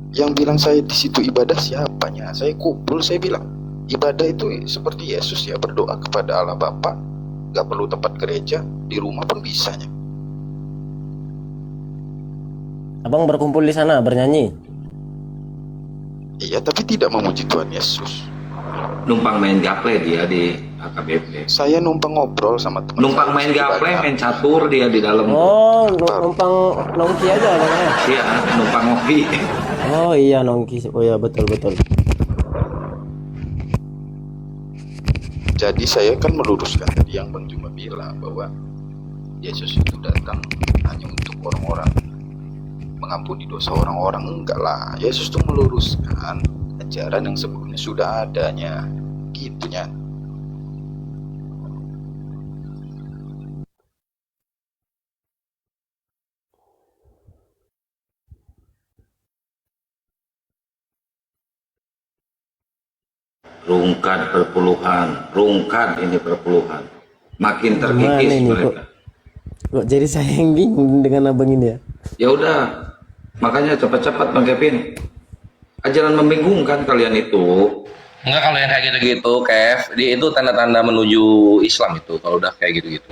Yang bilang saya di situ ibadah siapanya? Saya kumpul, saya bilang ibadah itu seperti Yesus ya, berdoa kepada Allah Bapa. Gak perlu tempat gereja, di rumah pun bisanya.
Abang berkumpul di sana bernyanyi.
Iya, tapi tidak memuji Tuhan Yesus.
Numpang main gaple dia di AKBP.
Saya numpang ngobrol sama teman.
Numpang main gaple, main catur dia di dalam.
Oh, numpang nongki aja Bang ya.
Iya, numpang ngopi.
Oh iya nongki. Oh iya betul.
Jadi saya kan meluruskan tadi yang Bang Juma bilang bahwa Yesus itu datang hanya untuk orang-orang, mengampuni dosa orang-orang. Enggak lah, Yesus itu meluruskan ajaran yang sebelumnya sudah adanya, gitunya.
Rungkad perpuluhan, rungkad ini perpuluhan. Makin terkikis
Gimana ini,
mereka.
Kok jadi saya yang bingung dengan abang ini ya?
Ya udah, makanya cepat-cepat Bang Kevin. Ajaran membingungkan kalian itu.
Enggak, kalau yang kayak gitu-gitu, Kev, itu tanda-tanda menuju Islam itu kalau udah kayak gitu-gitu.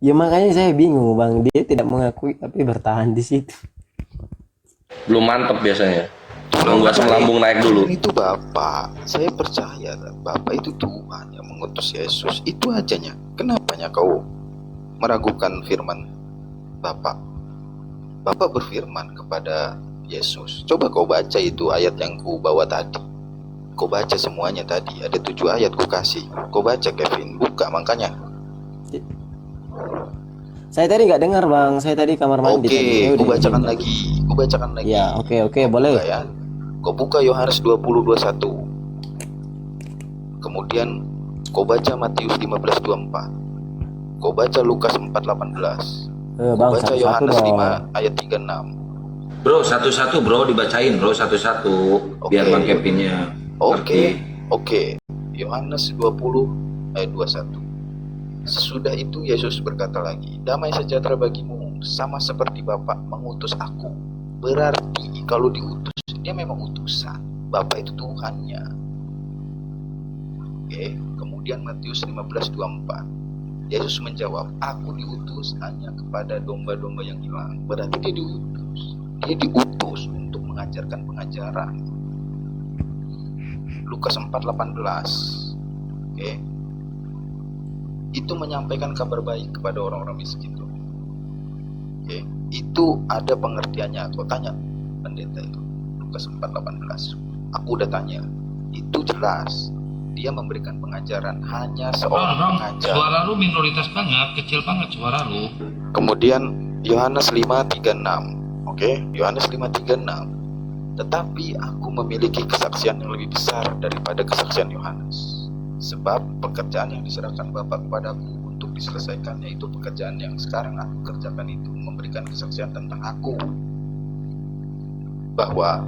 Ya makanya saya bingung bang, dia tidak mengakui tapi bertahan di situ.
Belum mantep biasanya. Nunggu asam lambung naik dulu.
Itu Bapak, saya percaya Bapak itu Tuhan yang mengutus Yesus. Itu ajanya. Kenapanya kau meragukan firman Bapak? Bapak berfirman kepada Yesus. Coba kau baca itu ayat yang ku bawa tadi. Kau baca semuanya tadi. Ada 7 ayat ku kasih. Kau baca Kevin, buka makanya.
Saya tadi nggak dengar bang, saya tadi kamar mandi.
Oke, ku bacakan lagi. Ku bacakan lagi.
Ya, oke, boleh.
Buka ya. Kau buka Yohanes 20:21. Kemudian kau baca Matius 15:24. Kau baca Lukas 4:18. Kau
Bang,
baca
satu-satu
Yohanes
dong.
5 ayat 36.
Bro, satu-satu bro, dibacain bro, satu-satu. Biar
Oke.
Bang Kevinnya
Oke,
ngerti.
oke. Yohanes 20 ayat 21. Sesudah itu Yesus berkata lagi, damai sejahtera bagimu, sama seperti Bapa mengutus aku. Berarti kalau diutus, dia memang utusan. Bapa itu Tuhannya. Oke, kemudian Matius 15:24. Yesus menjawab, aku diutus hanya kepada domba-domba yang hilang. Berarti dia diutus. Dia diutus untuk mengajarkan pengajaran. Lukas 4:18. Oke. Itu menyampaikan kabar baik kepada orang-orang miskin. Oke. Itu ada pengertiannya. Kau tanya pendeta itu. Lukas 4:18. Aku udah tanya. Itu jelas. Dia memberikan pengajaran hanya seorang
Bang,
pengajar.
suara lu minoritas banget, kecil banget suara lu.
Kemudian Yohanes 5:36. Oke, Yohanes 5:36. Tetapi aku memiliki kesaksian yang lebih besar daripada kesaksian Yohanes. Sebab pekerjaan yang diserahkan Bapa kepadaku untuk diselesaikannya itu pekerjaan yang sekarang aku kerjakan, itu memberikan kesaksian tentang aku, bahwa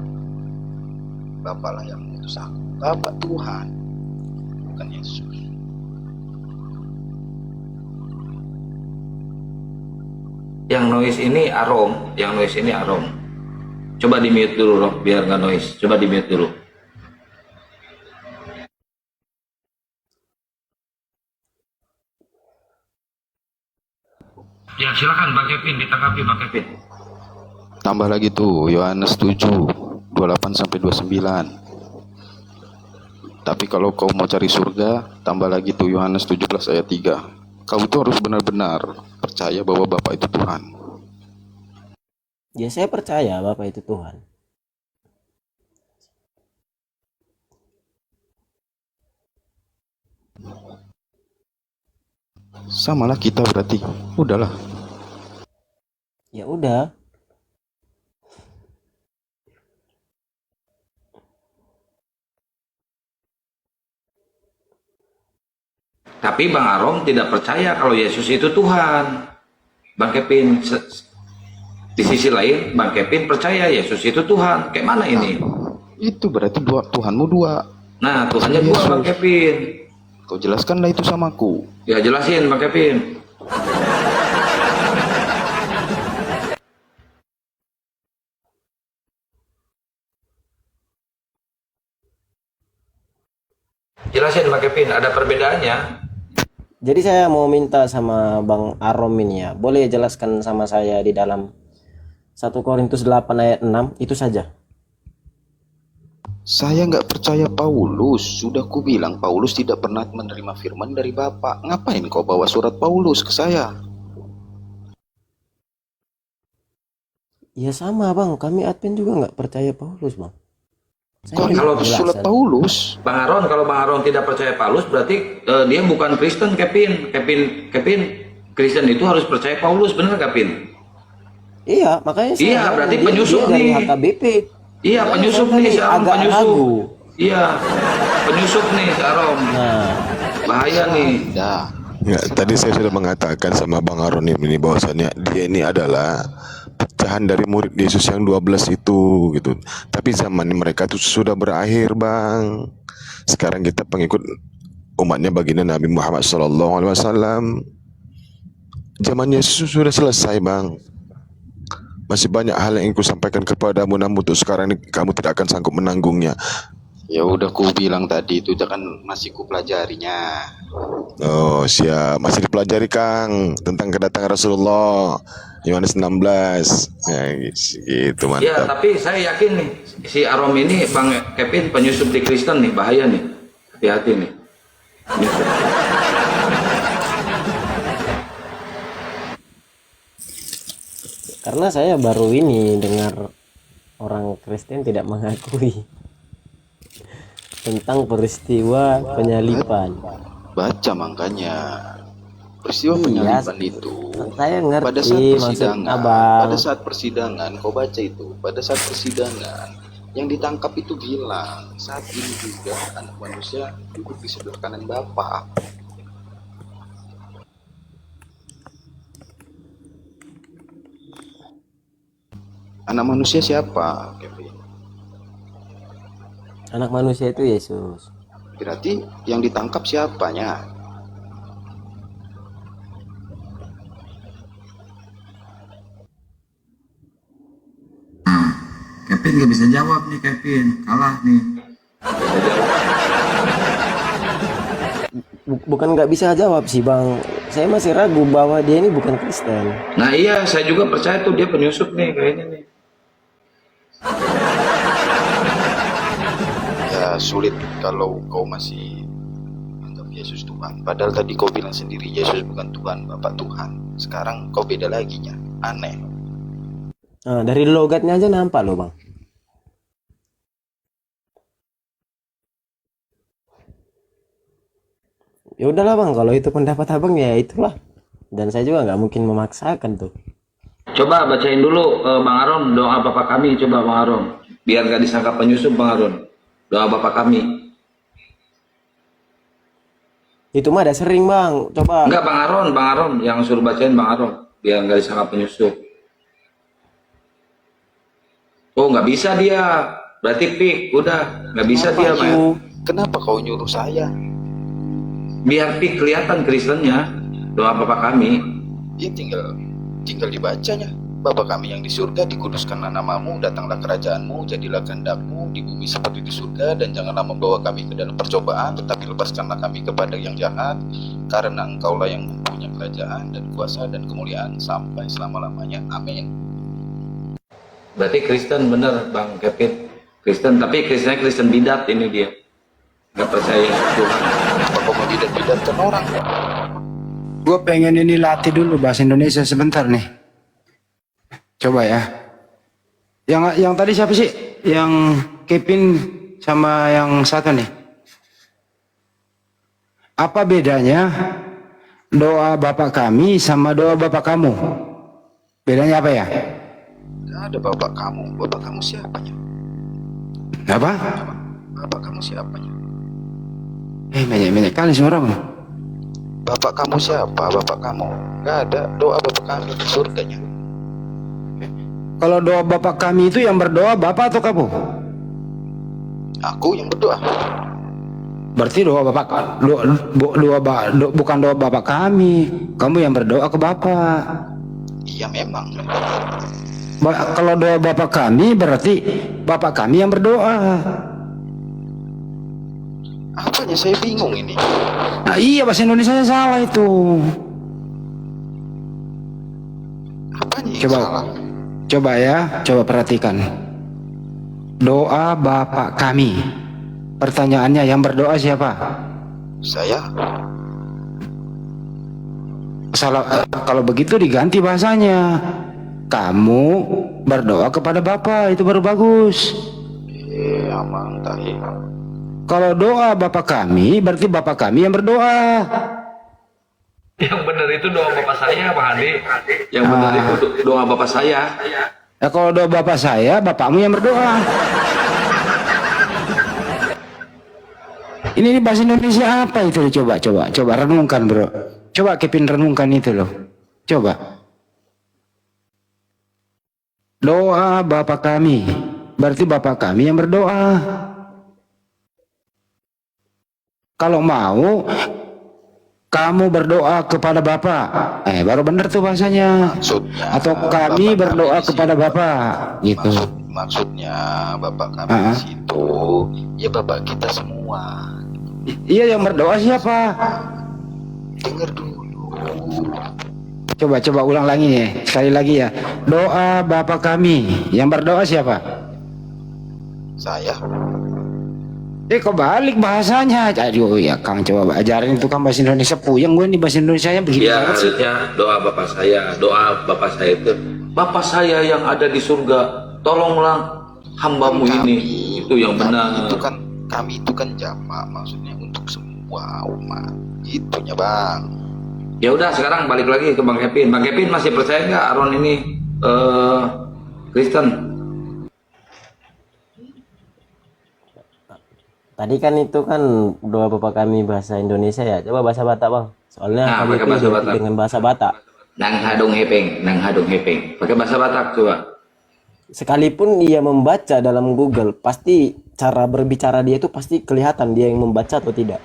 Bapa lah yang mengutus aku. Bapa Tuhan, bukan Yesus.
Yang noise ini arom. Coba di mute dulu Rob, biar nggak noise. Coba di mute dulu. Ya silakan Bang Kevin, ditanggapi Bang Kevin.
Tambah lagi tuh Yohanes 7:28-29. Tapi kalau kau mau cari surga, tambah lagi tuh Yohanes 17 ayat 3. Kau itu harus benar-benar percaya bahwa Bapa itu Tuhan.
Ya saya percaya Bapak itu Tuhan.
Samalah kita berarti. Udahlah.
Ya udah.
Tapi Bang Arom tidak percaya kalau Yesus itu Tuhan. Bang Kevin, di sisi lain Bang Kevin percaya Yesus itu Tuhan. Kayak mana ini?
Itu berarti Tuhanmu dua.
Nah, Tuhannya dua Bang Kevin.
Kau jelaskanlah itu sama aku.
Ya jelasin Bang Kevin. Jelasin Bang Kevin, ada perbedaannya.
Jadi saya mau minta sama Bang Arom ini ya, boleh jelaskan sama saya di dalam 1 Korintus 8 ayat 6 itu saja.
Saya nggak percaya Paulus. Sudah ku bilang Paulus tidak pernah menerima firman dari Bapa. Ngapain kau bawa surat Paulus ke saya?
Ya sama Bang, kami admin juga nggak percaya Paulus Bang.
Kau
Kalau
surat Paulus.
Bang Aron, kalau Bang Aron tidak percaya Paulus, berarti dia bukan Kristen, Kevin. Kevin, Kristen itu harus percaya Paulus, benar Kevin?
Iya, makanya saya
Iya, berarti
dia
penyusup
dari
nih.
HKBP.
Iya, penyusup
saya
nih,
tadi
si Aron
agak
penyusup.
ragu.
Iya, penyusup nih, si Aron.
Nah,
Bahaya nih.
Dah.
Ya, tadi saya sudah mengatakan sama Bang Aron ini bahwasannya dia ini adalah pecahan dari murid Yesus yang 12 itu gitu. Tapi zaman mereka itu sudah berakhir, Bang. Sekarang kita pengikut umatnya baginda Nabi Muhammad SAW. Zaman Yesus sudah selesai, Bang. Masih banyak hal yang ingin kusampaikan kepadamu, namun untuk sekarang ini kamu tidak akan sanggup menanggungnya.
Ya udah ku bilang tadi itu kan masih ku pelajarinya.
Oh, siap. Masih dipelajari, Kang, tentang kedatangan Rasulullah. Yohanes 16. Ya, gitu,
Ya,
mantap.
tapi saya yakin nih, si Arom ini, Bang Kevin, penyusup di Kristen nih, bahaya nih. Hati-hati nih. Penyusup.
Karena saya baru ini dengar orang Kristen tidak mengakui tentang peristiwa penyaliban.
Baca makanya peristiwa
Iya,
penyaliban itu
saya ngerti
pada saat
maksud
persidangan,
abang.
pada saat persidangan kau baca itu, pada saat persidangan yang ditangkap itu bilang saat ini juga anak manusia duduk di sebelah kanan Bapa. Anak manusia siapa, Kevin?
Anak manusia itu Yesus.
Berarti yang ditangkap siapanya?
Kevin gak bisa jawab nih, Kevin kalah nih.
Bukan nggak bisa jawab sih bang, saya masih ragu bahwa dia ini bukan Kristen.
Nah iya, saya juga percaya tuh dia penyusup nih, kayaknya nih.
Ya sulit kalau kau masih anggap Yesus Tuhan. Padahal tadi kau bilang sendiri Yesus bukan Tuhan, Bapak Tuhan. Sekarang kau beda lagi nya, aneh.
Nah, dari logatnya aja nampak loh bang. Ya udahlah bang, kalau itu pendapat abang ya itulah. Dan saya juga nggak mungkin memaksakan tuh.
Coba bacain dulu Bang Aron, doa Bapak kami, coba Bang Aron. Biar gak disangka penyusup Bang Aron. Doa Bapak kami.
Itu mah ada sering bang, coba.
Enggak Bang Aron yang suruh bacain Bang Aron. Biar gak disangka penyusup. Oh nggak bisa dia. Berarti pik, udah nggak bisa dia Bang.
Kenapa kau nyuruh saya?
Biar pik kelihatan Kristennya. Doa Bapak kami.
Ya tinggal dibacanya. Bapa kami yang di surga, dikuduskanlah namamu, datanglah kerajaanmu, jadilah kehendakmu di bumi seperti di surga, dan janganlah membawa kami ke dalam percobaan, tetapi lepaskanlah kami kepada yang jahat, karena engkaulah yang mempunyai kerajaan dan kuasa dan kemuliaan sampai selama-lamanya. Amin.
Berarti Kristen bener Bang Kevin. Kristen, tapi Kristennya Kristen bidat ini dia. Nggak percaya Tuhan.
Apa kau mau bidat-bidatkan orang?
Gue pengen ini latih dulu bahasa Indonesia sebentar nih. Coba ya. Yang tadi siapa sih? Yang Kevin sama yang satu nih. Apa bedanya doa Bapak kami sama doa Bapak kamu? Bedanya apa ya?
Gak ada bapak kamu siapanya?
Apa?
Bapak kamu siapanya?
Banyak kali semua orang.
Bapak kamu siapa? Bapak kamu? Gak ada doa bapak kami di surganya.
Kalau doa Bapak kami itu yang berdoa Bapak atau kamu?
Aku yang berdoa.
Berarti doa Bapak bukan doa Bapak kami. Kamu yang berdoa ke Bapak.
Iya memang.
Kalau doa Bapak kami berarti Bapak kami yang berdoa.
Apanya saya bingung ini.
Nah iya bahasa Indonesia salah itu.
Apanya yang salah?
Coba ya, coba perhatikan. Doa Bapak kami. Pertanyaannya yang berdoa siapa?
Saya.
Salah, kalau begitu diganti bahasanya. Kamu berdoa kepada Bapak, itu baru bagus.
Amang tahi.
Kalau doa Bapak kami, berarti Bapak kami yang berdoa.
Yang benar itu doa Bapak saya, Pak Hadi. Yang benar itu doa Bapak saya.
Ya kalau doa Bapak saya, Bapakmu yang berdoa. Ini bahasa Indonesia apa itu? Coba renungkan bro. Coba Kevin renungkan itu loh. Coba. Doa Bapak kami, berarti Bapak kami yang berdoa. kamu berdoa kepada Bapa. Baru bener tuh bahasanya.
Maksudnya
Atau kami
Bapak
berdoa
kami di
kepada
situ.
Bapa, gitu.
Maksudnya Bapak kami di situ, ya Bapak kita semua.
Iya, yang berdoa siapa?
Dengar dulu.
Coba ulang lagi nih, sekali lagi ya. Doa Bapa kami, yang berdoa siapa?
Saya.
Kok balik bahasanya? Aduh ya Kang, coba ajarin itu kan bahasa Indonesia. Puyeng gue nih bahasa Indonesia nya begini
Ya
banget sih.
harusnya doa bapak saya itu, Bapak saya yang ada di surga, tolonglah hambamu ini. Itu yang benar.
Kami itu kan jamak, maksudnya untuk semua umat. Itunya Bang.
Ya udah, sekarang balik lagi ke Bang Kevin. Bang Kevin masih percaya nggak Aaron ini Kristen?
Tadi kan itu kan doa Bapa kami bahasa Indonesia ya. Coba bahasa Batak, Bang. Soalnya
Nah,
kami
pakai
itu
bahasa
identik
Batak.
dengan bahasa Batak.
Nang hadung hepeng. Pakai bahasa Batak coba.
Sekalipun dia membaca dalam Google, pasti cara berbicara dia itu pasti kelihatan dia yang membaca atau tidak.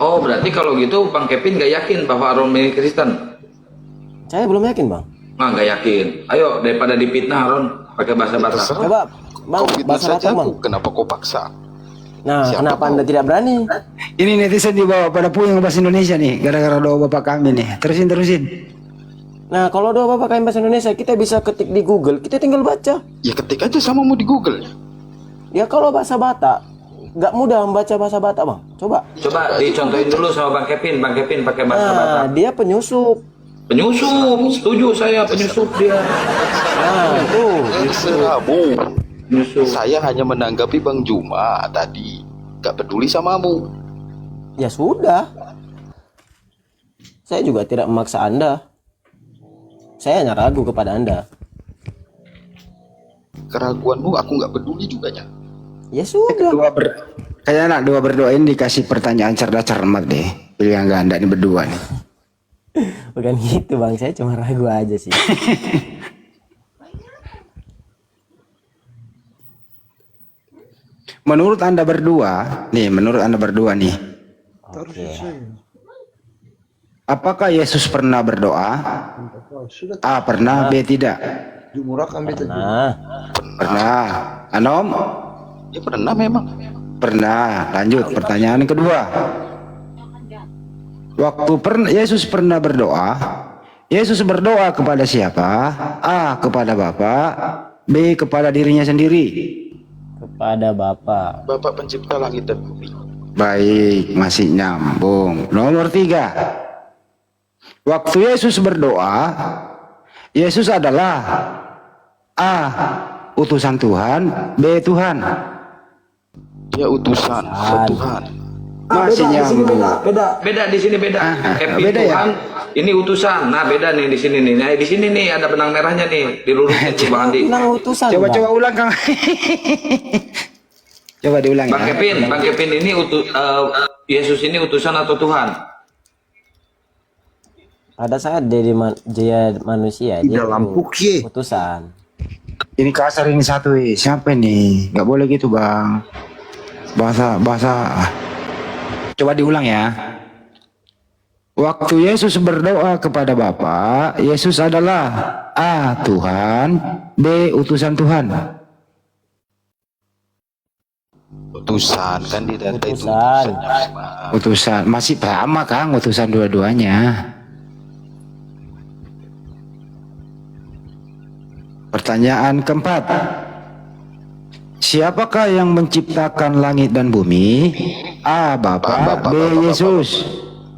Oh, berarti kalau gitu Bang Kevin nggak yakin bahwa Aaron ini Kristen?
Saya belum yakin, Bang.
Nggak yakin. Ayo, daripada dipitnah Aaron, pakai bahasa Batak.
Coba, Bang,
Kau fitnah
bahasa
saja
Batak, Bang.
aku, kenapa kau paksa?
Nah,
Siapa
kenapa
mau?
Anda tidak berani?
Ini netizen di bawah pada puyeng bahasa Indonesia nih, gara-gara doa Bapak kami nih. Terusin.
Nah, kalau doa Bapak kami bahasa Indonesia, kita bisa ketik di Google, kita tinggal baca.
Ya ketik aja sama mau di Google.
Ya kalau bahasa Batak, nggak mudah membaca bahasa Batak, Bang. Coba.
Coba dicontohin dulu sama Bang Kevin. Bang Kevin pakai bahasa Batak.
Nah, dia penyusup.
Penyusup, setuju saya penyusup dia.
Nah, tuh.
Terserahmu.
Penyusup.
Saya hanya menanggapi Bang Juma tadi. Gak peduli samamu.
Ya sudah. Saya juga tidak memaksa Anda. Saya hanya ragu kepada Anda.
Keraguanmu aku gak peduli juga ya.
Ya sudah.
Kayaknya dua berdoa ini dikasih pertanyaan cerdas cermat deh. Pilihan ganda ini berdua nih.
Bukan gitu, Bang. Saya cuma ragu aja sih.
Menurut Anda berdua nih,
Oke.
apakah Yesus pernah berdoa? A. Pernah. B. Tidak.
Nah,
Pernah. Anom?
Ya pernah memang.
Pernah. Lanjut pertanyaan kedua. Waktu Yesus pernah berdoa, Yesus berdoa kepada siapa? A. Kepada Bapa. B. Kepada dirinya sendiri.
kepada Bapak.
Bapak pencipta langit dan bumi.
Baik, masih nyambung. Nomor 3. Waktu Yesus berdoa, Yesus adalah A. Utusan Tuhan. B. Tuhan.
Dia utusan Tuhan.
Masih nyambung.
Beda di sini beda. Kevin
beda ya?
Tuhan, ini utusan. Nah, beda nih di sini nih. Nah, di sini nih ada benang merahnya nih, dilurusin tuh Bang Andi.
Bilang utusan,
Coba
Bang.
ulang, Kang. Coba diulang
Bang
ya.
Kevin ini Yesus ini utusan atau Tuhan?
Pada saat dia manusia, dia itu utusan.
Ini kasar ini satu, siapa nih? Nggak boleh gitu, Bang. Bahasa. Coba diulang ya. Waktu Yesus berdoa kepada Bapa, Yesus adalah A. Tuhan. B. Utusan Tuhan.
Utusan kan di data itu
Utusan.
utusannya memang.
Utusan. Masih sama, Kang, utusan dua-duanya. Pertanyaan keempat. Siapakah yang menciptakan langit dan bumi? A. Bapa. B. Yesus.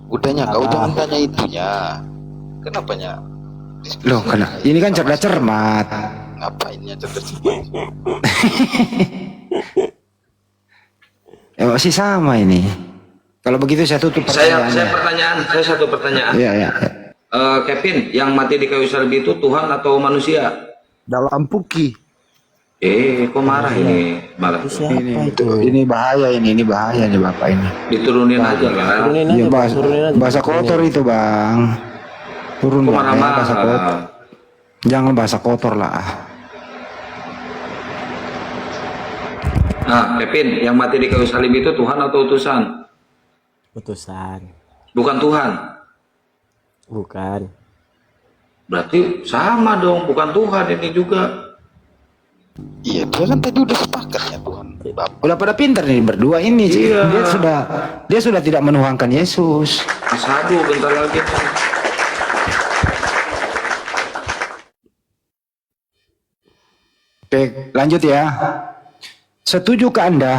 Udahnya kau jangan tanya itunya. Kenapanya?
Loh, ini kan cerdas cermat.
Ngapainnya cerdas cermat?
Ya, masih sama ini. Kalau begitu saya tutup
Saya
pertanyaannya.
satu pertanyaan.
Iya.
Kevin, yang mati di kayu salib itu Tuhan atau manusia?
Dalam Puki.
Kok marah ini? Marah.
Itu siapa itu?
Ini bahaya ini bahaya nih Bapak ini.
Diturunin aja lah.
Turunin
Iya,
aja, Bang, turunin aja.
bahasa kotor itu, Bang. Turun
Kok
Bang, ya, bahasa kotor.
marah-marah?
Jangan bahasa kotor lah.
Nah, Kevin, yang mati di kayu salib itu Tuhan atau utusan?
Utusan.
Bukan Tuhan.
Bukan.
Berarti sama dong, bukan Tuhan ini juga.
Iya, dia kan tadi udah sepakat ya Tuhan Bapak.
Udah pada pinter nih berdua ini.
Iya.
Dia sudah tidak menuhankan Yesus.
Sadu bentar lagi.
Oke, lanjut ya. Setujukah Anda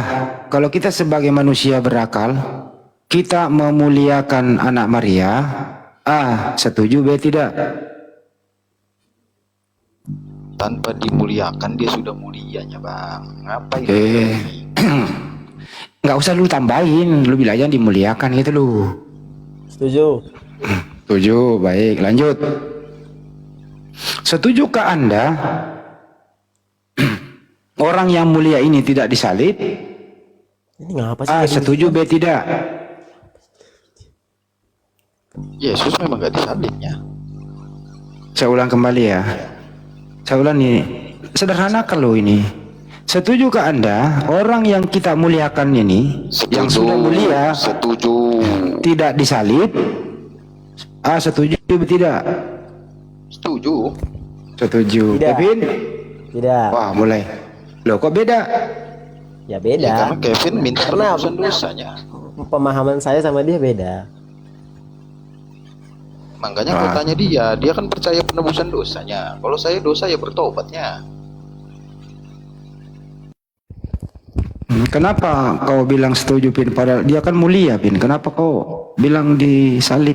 kalau kita sebagai manusia berakal, kita memuliakan anak Maria? A. Setuju, B. Tidak.
Tanpa dimuliakan dia sudah mulianya bang. Ngapain?
Nggak usah lu tambahin, lu bilang aja dimuliakan gitu lu.
Setuju.
Setuju, baik, lanjut. Setujukah Anda orang yang mulia ini tidak disalib?
Ini ngapa sih?
A. Setuju, B. Tidak.
Yesus memang gak disalibnya.
Saya ulang kembali ya. Saya ulang nih. Sederhana kalau ini. Setujukah Anda orang yang kita muliakan ini, yang sudah mulia,
Setuju.
tidak disalib? A. Setuju, B. Tidak.
Setuju.
Setuju.
Tidak.
Kevin?
Tidak.
Wah, mulai. Loh, kok beda?
Ya
Ya,
beda.
karena Kevin minta
Karena-
penebusan dosanya.
Pemahaman saya sama dia beda.
Makanya kau tanya dia kan percaya penebusan dosanya. Kalau saya dosa ya bertobatnya.
Kenapa kau bilang setuju, Pin? Padahal dia kan mulia, Pin. Kenapa kau bilang disalib?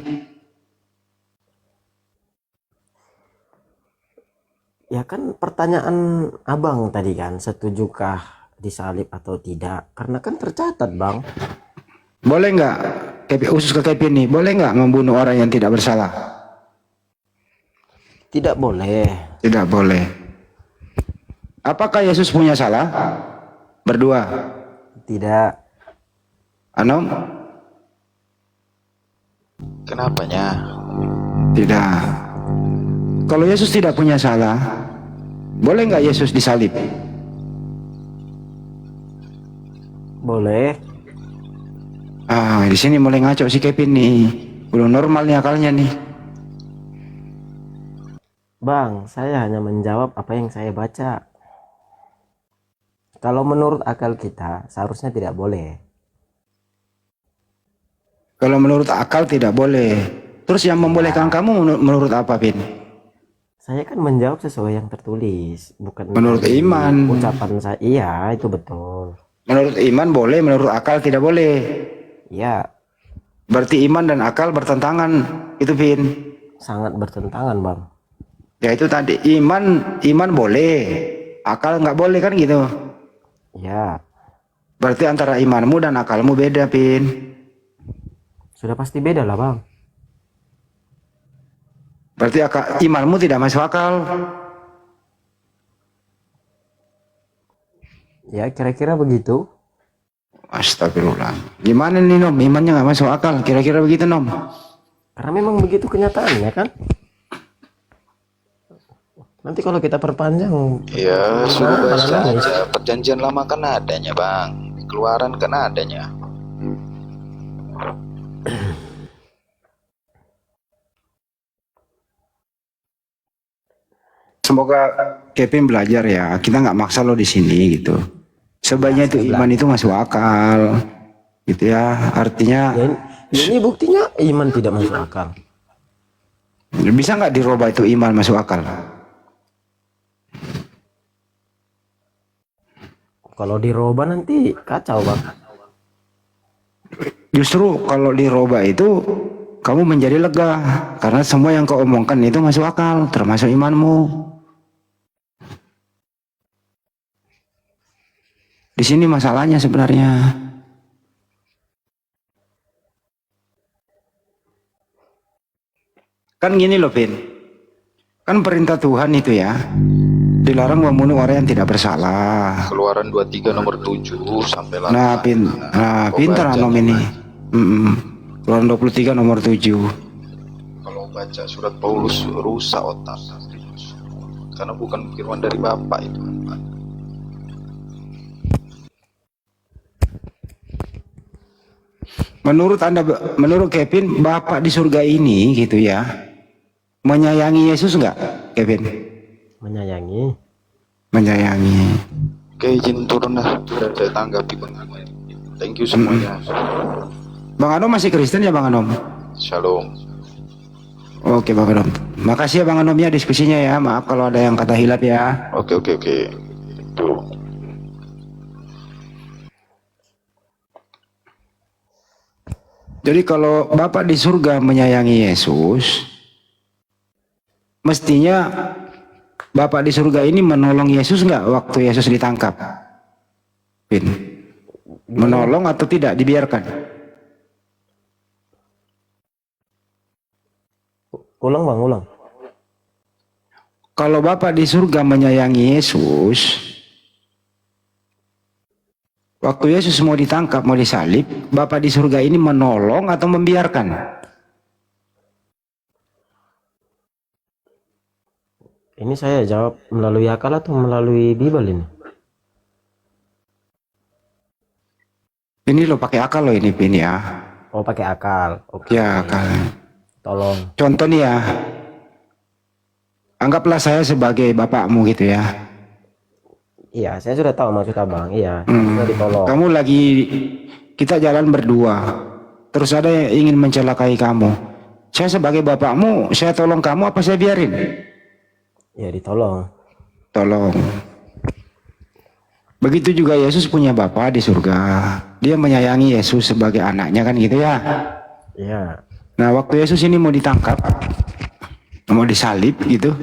Ya kan pertanyaan abang tadi kan, setujukah disalib atau tidak? Karena kan tercatat bang.
Boleh nggak, khusus ke Kevin nih, boleh nggak membunuh orang yang tidak bersalah?
Tidak boleh.
Tidak boleh. Apakah Yesus punya salah? Berdua.
Tidak.
Anom?
Kenapanya?
Tidak. Kalau Yesus tidak punya salah, boleh nggak Yesus disalib?
Boleh.
Di sini mulai ngaco si Kevin nih. Belum normal nih akalnya nih.
Bang, saya hanya menjawab apa yang saya baca. Kalau menurut akal kita, seharusnya tidak boleh.
Kalau menurut akal tidak boleh. Terus yang membolehkan kamu menurut apa, Pin?
Saya kan menjawab sesuai yang tertulis, bukan
Menurut
dari
iman.
ucapan saya. Iya, itu betul.
Menurut iman boleh, menurut akal tidak boleh.
Iya,
Berarti iman dan akal bertentangan. Itu, Pin.
sangat bertentangan, bang.
Ya itu tadi, iman boleh, akal nggak boleh kan gitu.
Ya,
Berarti antara imanmu dan akalmu beda, Pin.
sudah pasti beda lah, bang.
Berarti imanmu tidak masuk akal.
Ya, kira-kira begitu.
Astagfirullah. Gimana nih, Nom? Imannya nggak masuk akal. Kira-kira begitu, Nom?
Karena memang begitu kenyataannya kan. Nanti kalau kita perpanjang,
Ya sudah
malah
baca
nangis.
aja. Perjanjian lama kan adanya bang. Keluaran kan adanya.
Semoga Kevin belajar ya. Kita nggak maksa lo di sini gitu. Sebanyak itu iman itu masuk akal, gitu ya. Artinya
Ya, ini buktinya iman tidak masuk akal.
bisa nggak dirubah itu iman masuk akal?
Kalau dirubah nanti kacau, bang.
Justru kalau dirubah itu kamu menjadi lega karena semua yang kau omongkan itu masuk akal, termasuk imanmu. Di sini masalahnya sebenarnya. Kan gini loh, Vin. Kan perintah Tuhan itu ya, dilarang membunuh orang yang tidak bersalah.
Keluaran 23 nomor 7 sampai 8.
Nah,
Kau
pintar
baca
Anom
nih,
ini.
Bang.
Keluaran 23 nomor 7.
Kalau baca surat Paulus rusak otak. Karena bukan firman dari Bapak itu.
Menurut Anda, menurut Kevin, Bapak di surga ini gitu ya, menyayangi Yesus nggak, Kevin?
Menyayangi.
Menyayangi.
Oke, izin turun dah dan saya tanggapi Bang. Thank you semuanya.
Bang Anom masih Kristen ya, Bang Anom?
Shalom.
Oke, Bang Anom. Makasih ya Bang Anomnya diskusinya ya. Maaf kalau ada yang kata hilap ya.
Oke. Tuh.
Jadi kalau Bapak di surga menyayangi Yesus, mestinya Bapak di surga ini menolong Yesus nggak waktu Yesus ditangkap? Pin. Menolong atau tidak dibiarkan?
Ulang bang, ulang.
Kalau Bapak di surga menyayangi Yesus, waktu Yesus mau ditangkap, mau disalib, Bapak di surga ini menolong atau membiarkan?
Ini saya jawab melalui akal atau melalui Bible ini?
Ini lo pakai akal lo ini, Pin ya.
Oh, pakai akal. Oke.
Ya, akal.
Tolong.
Contoh nih ya, anggaplah saya sebagai bapakmu gitu ya.
Iya, saya sudah tahu maksud abang. Iya, sudah ditolong.
Kamu lagi, kita jalan berdua, terus ada yang ingin mencelakai kamu. Saya sebagai bapakmu, saya tolong kamu apa saya biarin?
Ya, ditolong.
Tolong. Begitu juga Yesus punya Bapa di surga. Dia menyayangi Yesus sebagai anaknya kan gitu ya.
Iya.
Nah waktu Yesus ini mau ditangkap, mau disalib gitu,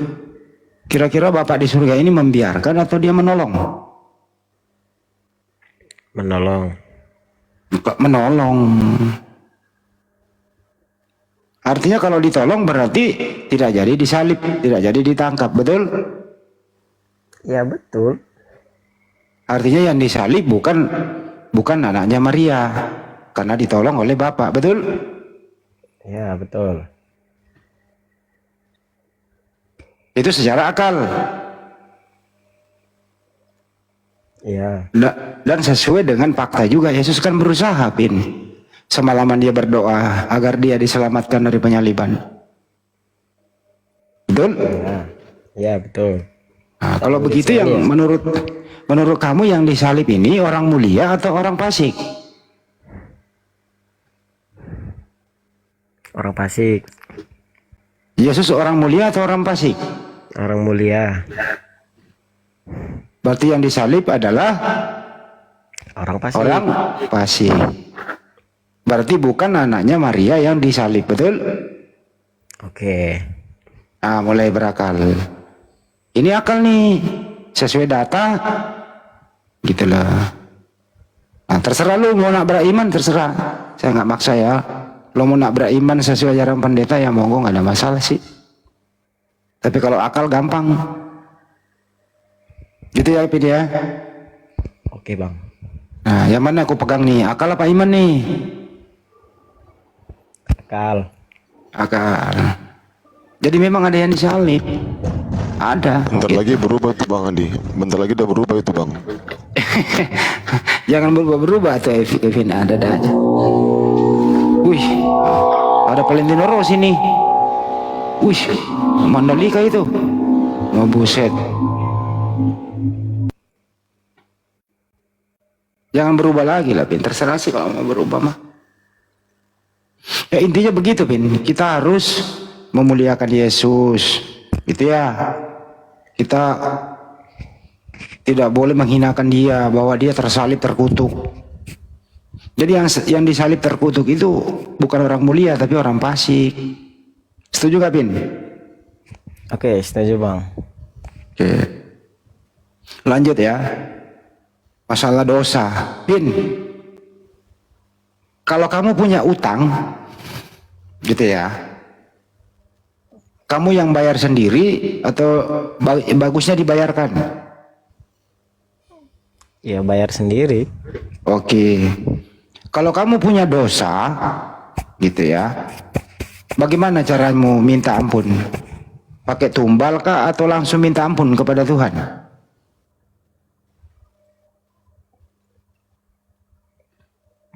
kira-kira Bapak di surga ini membiarkan atau dia menolong?
Menolong.
Menolong. Artinya kalau ditolong berarti tidak jadi disalib, tidak jadi ditangkap, betul?
Ya, betul.
Artinya yang disalib bukan anaknya Maria, karena ditolong oleh Bapak, betul?
Ya, betul.
Itu secara akal.
Iya.
Dan sesuai dengan fakta juga, Yesus kan berusaha, Pin. Semalaman dia berdoa agar dia diselamatkan dari penyaliban. Betul?
Ya, ya betul.
Nah, kalau begitu yang menurut kamu yang disalib ini orang mulia atau orang fasik?
Orang fasik.
Yesus orang mulia atau orang fasik?
Orang mulia.
Berarti yang disalib adalah
Orang fasik.
orang fasik. Berarti bukan anaknya Maria yang disalib, betul?
Oke.
Nah, mulai berakal. Ini akal nih, sesuai data, gitulah. Nah, terserah lu mau nak beriman, terserah. Saya nggak maksa ya. Lo mau nak beriman sesuai ajaran pendeta ya monggo, nggak ada masalah sih. Tapi kalau akal gampang, gitu ya, Pid ya.
Oke bang.
Nah, yang mana aku pegang nih, akal apa iman nih?
Akal.
Akal. Jadi memang ada yang disalib. Ada.
Bentar lagi berubah tuh Bang Andi. Bentar lagi udah berubah itu Bang.
Jangan berubah-berubah tuh Kevin, ada aja. Wih, ada Valentino Rossi nih. Wih, Mandalika itu. Mau buset. Jangan berubah lagi lah, Pin. Terserah sih kalau mau berubah mah. Ya intinya begitu, Pin. Kita harus memuliakan Yesus. Gitu ya. Kita tidak boleh menghinakan dia, bahwa dia tersalib terkutuk. Jadi yang disalib terkutuk itu bukan orang mulia tapi orang fasik. Setuju gak, Pin?
Oke, setuju bang.
Oke. Lanjut ya. Masalah dosa. Pin, kalau kamu punya utang, gitu ya, kamu yang bayar sendiri atau bagusnya dibayarkan?
Ya bayar sendiri.
Oke. Kalau kamu punya dosa, gitu ya, bagaimana caramu minta ampun? Pakai tumbal kah atau langsung minta ampun kepada Tuhan?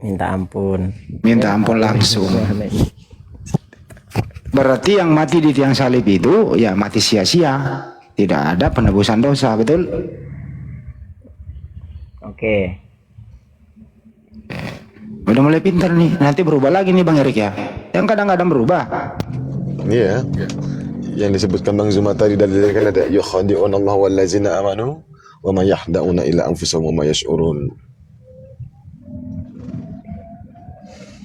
minta ampun.
Minta ampun langsung. Berarti yang mati di tiang salib itu ya mati sia-sia. Tidak ada penebusan dosa, betul?
Oke.
Udah mulai pintar nih. Nanti berubah lagi nih Bang Erik ya. Yang kadang-kadang berubah.
Iya. Yang disebutkan Bang Zuma tadi dari kan ada yukhadi'un Allah wallazina amanu wa ma yahda'una illa anfusahum wa ma yash'urun.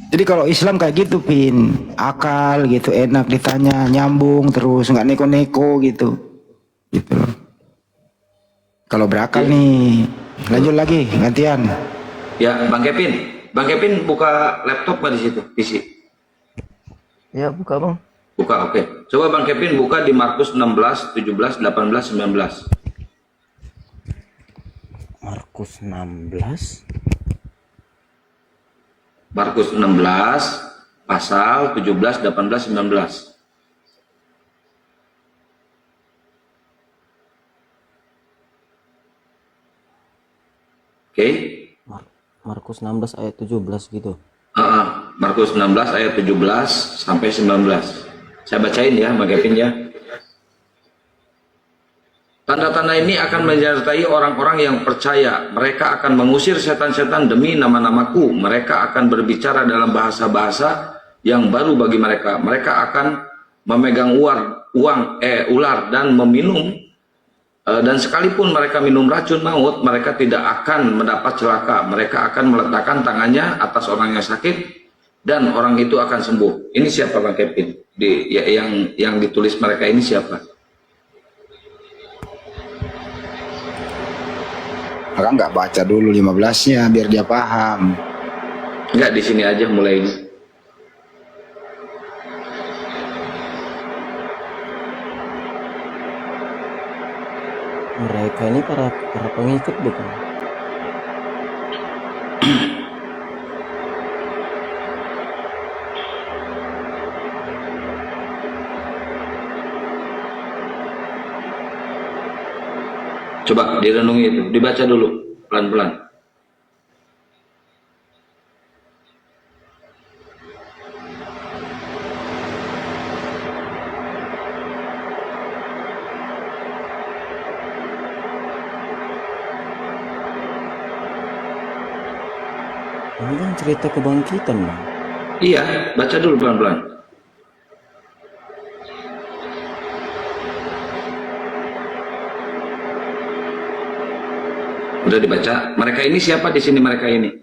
Jadi kalau Islam kayak gitu Pin, akal gitu, enak ditanya, nyambung terus, nggak neko-neko gitu, gitu loh. Kalau berakal nih, lanjut lagi gantian.
Ya, Bang Kevin buka laptop nggak di situ, PC?
Ya buka Bang.
Buka, oke. Coba Bang Kevin buka di Markus 16, 17, 18, 19.
Markus 16.
Markus 16 pasal 17, 18, 19. Oke.
Markus 16 ayat 17 gitu.
Markus 16 ayat 17 sampai 19. Saya bacain ya, Bang Kevin ya. Tanda-tanda ini akan menyertai orang-orang yang percaya. Mereka akan mengusir setan-setan demi nama-namaku. Mereka akan berbicara dalam bahasa-bahasa yang baru bagi mereka. Mereka akan memegang ular dan meminum. Dan sekalipun mereka minum racun maut, mereka tidak akan mendapat celaka. Mereka akan meletakkan tangannya atas orang yang sakit dan orang itu akan sembuh. Ini siapa Bang Kevin? Yang ditulis mereka ini siapa?
Maka nggak baca dulu 15-nya biar dia paham.
Enggak, di sini aja mulai ini.
Mereka ini para pengikut bukan?
Coba direnungi itu, dibaca dulu pelan-pelan.
Ini kan cerita kebangkitan Bang.
Iya, baca dulu pelan-pelan. Udah dibaca. Mereka ini siapa di sini mereka ini?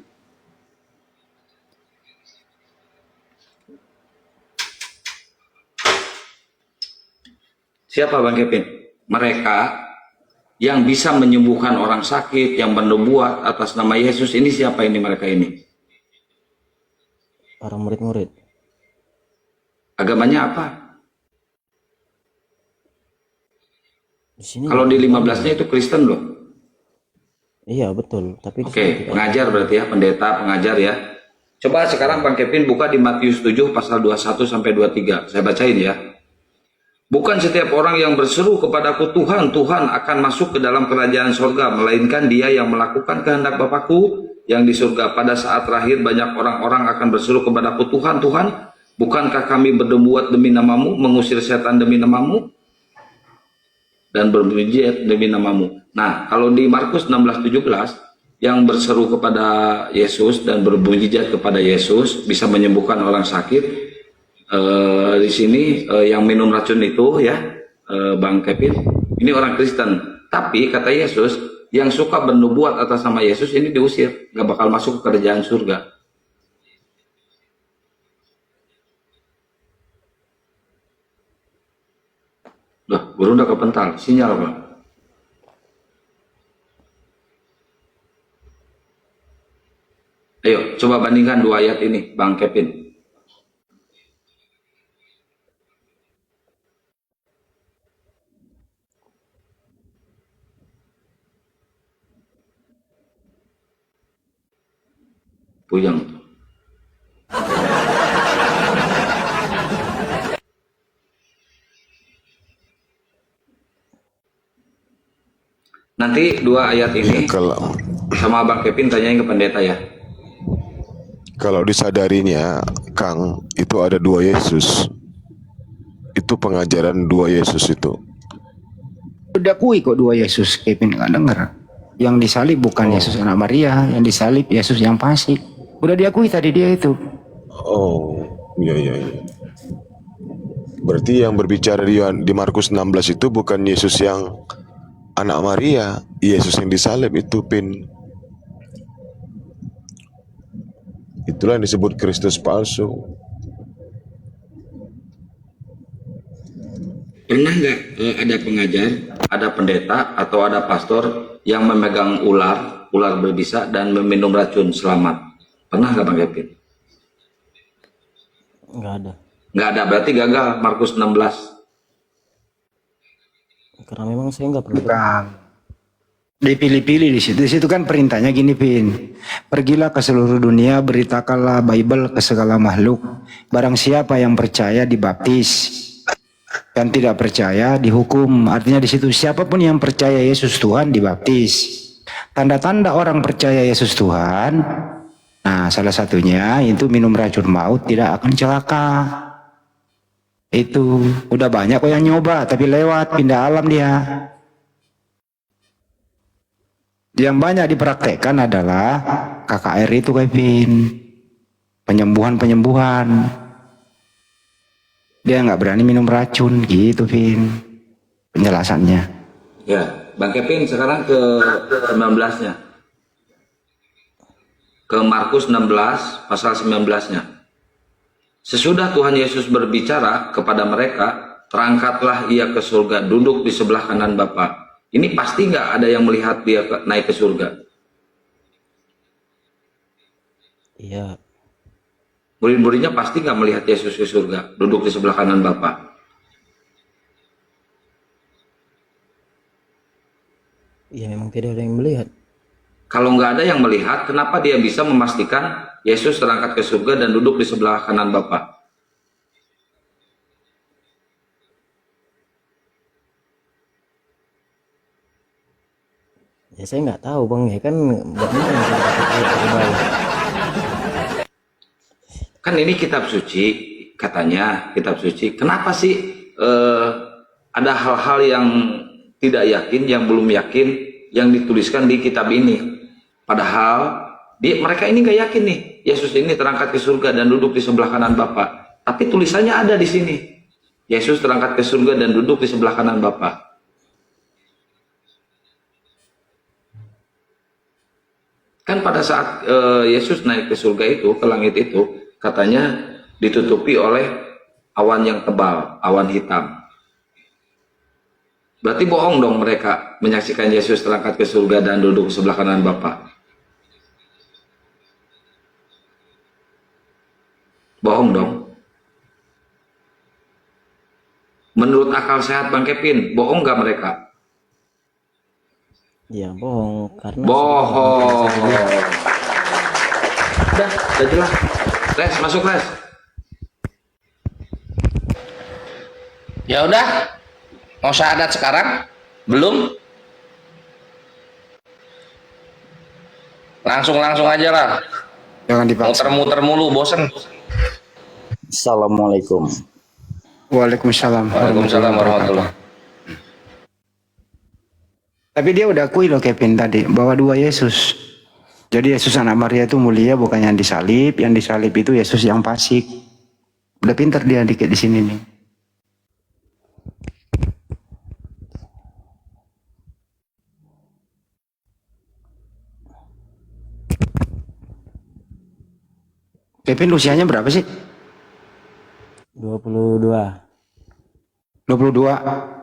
Siapa Bang Kevin? Mereka yang bisa menyembuhkan orang sakit, yang bernubuat atas nama Yesus ini siapa ini mereka ini?
Para murid-murid.
Agamanya apa?
Di sini.
Kalau di 15-nya itu Kristen loh.
Iya betul. Tapi
Oke, pengajar berarti ya, pendeta, pengajar ya. Coba sekarang Bang Kevin buka di Matius 7 pasal 21 sampai 23. Saya bacain ya. Bukan setiap orang yang berseru kepadaku Tuhan, Tuhan akan masuk ke dalam kerajaan surga, melainkan dia yang melakukan kehendak Bapakku yang di surga. Pada saat terakhir banyak orang-orang akan berseru kepadaku Tuhan, Tuhan, bukankah kami berbuat demi namamu, mengusir setan demi namamu, dan bermujizat demi namamu. Nah, kalau di Markus 16:17 yang berseru kepada Yesus dan bermujizat kepada Yesus bisa menyembuhkan orang sakit. Di sini yang minum racun itu ya, Bang Kevin, ini orang Kristen. Tapi kata Yesus, yang suka bernubuat atas nama Yesus ini diusir, nggak bakal masuk ke kerajaan surga. Loh, guru udah kepental, sinyal Bang. Ayo, coba bandingkan dua ayat ini, Bang Kevin. Puyang. Nanti dua ayat ini
Kalau
sama Bang Kevin tanyain ke pendeta ya.
Kalau disadarinya, Kang, itu ada dua Yesus. Itu pengajaran dua Yesus itu.
Udah kui kok dua Yesus, Kevin nggak denger. Yang disalib bukan Yesus anak Maria, yang disalib Yesus yang fasik. Udah diakui tadi dia itu.
Oh, iya. Berarti yang berbicara di Markus 16 itu bukan Yesus yang anak Maria, Yesus yang disalib itu, Pin. Itulah yang disebut Kristus palsu.
Pernah nggak ada pengajar, ada pendeta, atau ada pastor yang memegang ular berbisa dan meminum racun selamat? Pernah nggak Bang Kevin?
Nggak ada.
Nggak ada, berarti gagal Markus 16.
Karena memang saya nggak pernah.
Bukan. Dipilih-pilih di situ. Di situ kan perintahnya gini, Pin. Pergilah ke seluruh dunia, beritakanlah Bible ke segala makhluk. Barang siapa yang percaya dibaptis, yang tidak percaya dihukum. Artinya di situ siapapun yang percaya Yesus Tuhan dibaptis. Tanda-tanda orang percaya Yesus Tuhan, nah salah satunya itu minum racun maut tidak akan celaka. Itu udah banyak kok yang nyoba tapi lewat, pindah alam dia. Yang banyak dipraktekkan adalah KKR itu, Kevin. Penyembuhan. Dia nggak berani minum racun gitu, Vin. Penjelasannya.
Ya, Bang Kevin sekarang ke 19-nya. Ke Markus 16 pasal 19-nya. Sesudah Tuhan Yesus berbicara kepada mereka, terangkatlah ia ke surga, duduk di sebelah kanan Bapa. Ini pasti nggak ada yang melihat dia naik ke surga.
Iya.
Murid-muridnya pasti nggak melihat Yesus ke surga, duduk di sebelah kanan Bapa.
Iya, memang tidak ada yang melihat.
Kalau nggak ada yang melihat, kenapa dia bisa memastikan Yesus terangkat ke surga dan duduk di sebelah kanan Bapa?
Ya saya nggak tahu Bang, ya kan bagaimana saya dapat lihat dari bawah.
Kan ini kitab suci, katanya kitab suci. Kenapa sih ada hal-hal yang tidak yakin, yang belum yakin, yang dituliskan di kitab ini? Padahal mereka ini nggak yakin nih, Yesus ini terangkat ke surga dan duduk di sebelah kanan Bapa. Tapi tulisannya ada di sini, Yesus terangkat ke surga dan duduk di sebelah kanan Bapa. Kan pada saat Yesus naik ke surga itu, ke langit itu, katanya ditutupi oleh awan yang tebal, awan hitam. Berarti bohong dong mereka menyaksikan Yesus terangkat ke surga dan duduk sebelah kanan Bapa. Bohong dong. Menurut akal sehat Bang Kevin, bohong nggak mereka?
Ya bohong, karena
Bohong. Udah jelas. Les, masuk les.
Ya udah, mau syahadat sekarang? Belum? Langsung aja lah.
Jangan dipaksa.
Muter-muter mulu, bosen.
Assalamualaikum.
Waalaikumsalam.
Waalaikumsalam warahmatullahi.
Tapi dia udah akui loh Kevin tadi bahwa dua Yesus. Jadi Yesus anak Maria itu mulia, bukan yang disalib itu Yesus yang fasik. Udah pinter dia dikit di sini nih. Kevin usianya berapa sih?
22.
22.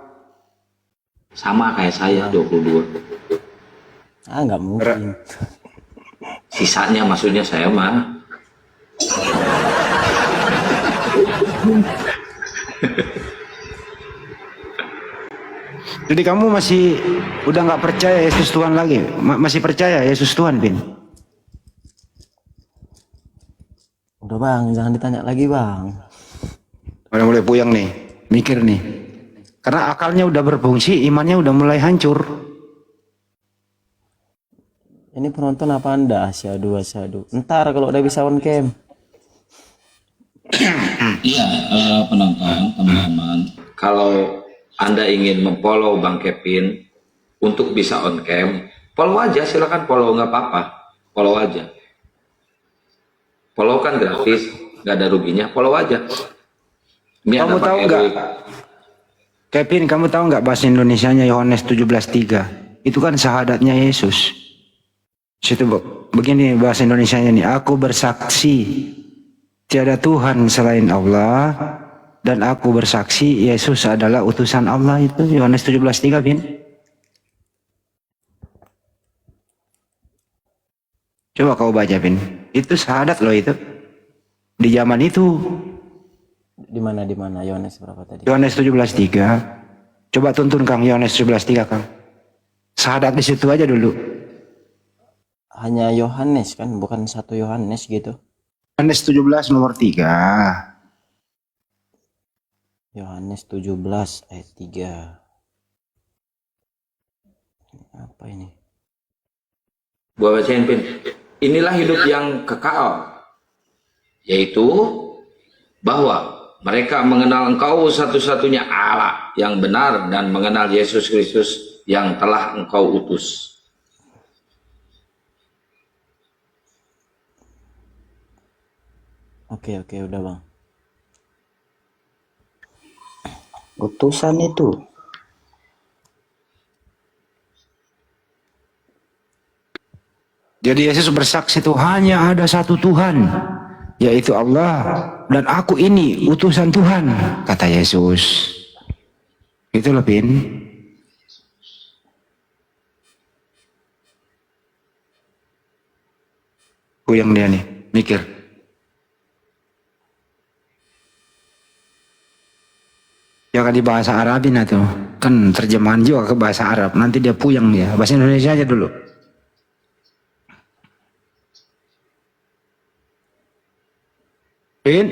Sama kayak saya, 22.
Ah nggak mungkin.
Sisanya maksudnya saya mah.
Jadi kamu masih udah nggak percaya Yesus Tuhan lagi? Masih percaya Yesus Tuhan, Bin?
Udah Bang, jangan ditanya lagi Bang.
Udah mulai puyeng nih, mikir nih. Karena akalnya udah berfungsi, imannya udah mulai hancur.
Ini penonton apa Anda? Asyhadu asyhadu. Ntar kalau udah bisa on cam.
Iya, penonton, teman-teman.
Kalau Anda ingin memfollow Bang Kevin untuk bisa on cam, follow aja, silakan follow, nggak apa-apa, follow aja. Follow kan gratis, nggak ada ruginya, follow aja. Ini
Kamu
ada
tahu
pakai
nggak,
duit.
Kevin, kamu tahu nggak bahasa Indonesianya Yohanes 17:3? Itu kan syahadatnya Yesus. Situ begini bahasa Indonesianya nih, aku bersaksi tiada Tuhan selain Allah dan aku bersaksi Yesus adalah utusan Allah. Itu Yohanes 17:3, Vin. Coba kau baca, Vin. Itu syahadat loh itu. Di zaman itu.
Di mana Yohanes berapa tadi?
Yohanes 17:3. Coba tuntun Kang Yohanes 17:3, Kang. Syahadat di situ aja dulu.
Hanya Yohanes kan, bukan satu Yohanes gitu.
Yohanes 17 nomor 3.
Yohanes 17 ayat 3. Apa ini?
Gua bacain, Pin. Inilah hidup yang kekal, yaitu bahwa mereka mengenal Engkau satu-satunya Allah yang benar dan mengenal Yesus Kristus yang telah Engkau utus.
Oke, udah Bang.
Utusan itu. Jadi Yesus bersaksi itu hanya ada satu Tuhan, yaitu Allah, dan aku ini utusan Tuhan, kata Yesus. Itu loh, Pin. Yang dia nih, mikir. Jangan di bahasa Arabin atau kan terjemahan juga ke bahasa Arab. Nanti dia puyeng dia. Bahasa Indonesia aja dulu. Pin,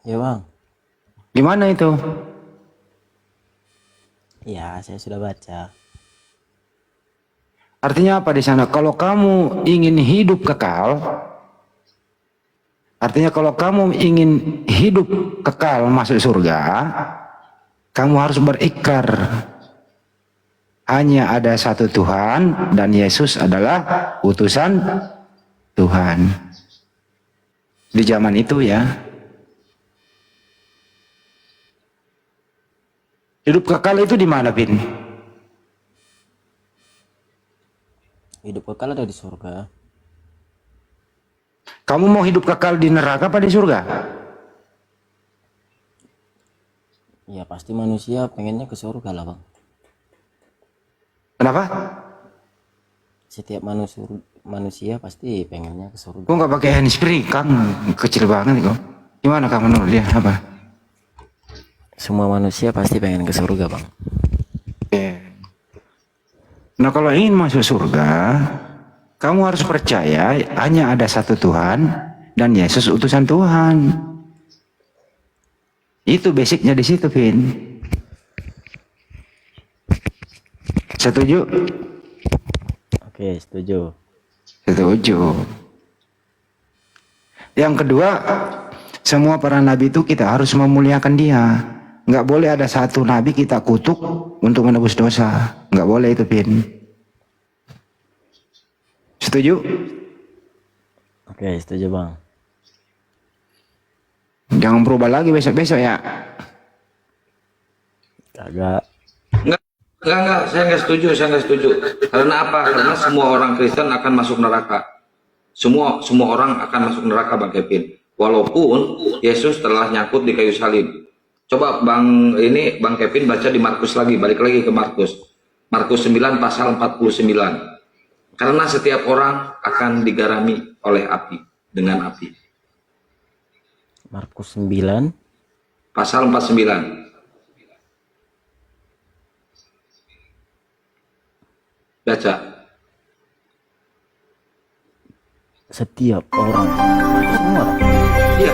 Ya Bang.
gimana itu?
Ya, saya sudah baca.
Artinya apa di sana? Kalau kamu ingin hidup kekal, artinya kalau kamu ingin hidup kekal masuk surga, kamu harus berikrar. Hanya ada satu Tuhan dan Yesus adalah utusan Tuhan. Di zaman itu ya. Hidup kekal itu di mana, Pin?
Hidup kekal ada di surga.
Kamu mau hidup kekal di neraka apa di surga?
Ya pasti manusia pengennya ke surga lah Bang.
Kenapa?
Setiap manusia pasti pengennya ke surga.
Gua nggak pakai handsfree, Kang. Kecil banget kok. Gimana Kang menurut dia? Apa?
Semua manusia pasti pengen ke surga Bang.
Nah kalau ingin masuk surga, kamu harus percaya hanya ada satu Tuhan dan Yesus utusan Tuhan. Itu basicnya di situ, Vin. Setuju?
Oke, setuju.
Setuju. Yang kedua, semua para nabi itu kita harus memuliakan dia. Nggak boleh ada satu nabi kita kutuk untuk menebus dosa. Nggak boleh itu, Pin. Setuju?
Oke, setuju Bang.
Jangan berubah lagi besok-besok ya.
Kagak.
Enggak, saya nggak setuju. Karena apa? Karena semua orang Kristen akan masuk neraka. Semua orang akan masuk neraka, Bang Kevin. Walaupun Yesus telah nyangkut di kayu salib. Coba Bang Kevin baca di Markus lagi, balik lagi ke Markus. Markus 9 pasal 49. Karena setiap orang akan digarami oleh api, dengan api.
Markus 9
Pasal 49. Baca.
setiap orang. Semua orang.
Iya,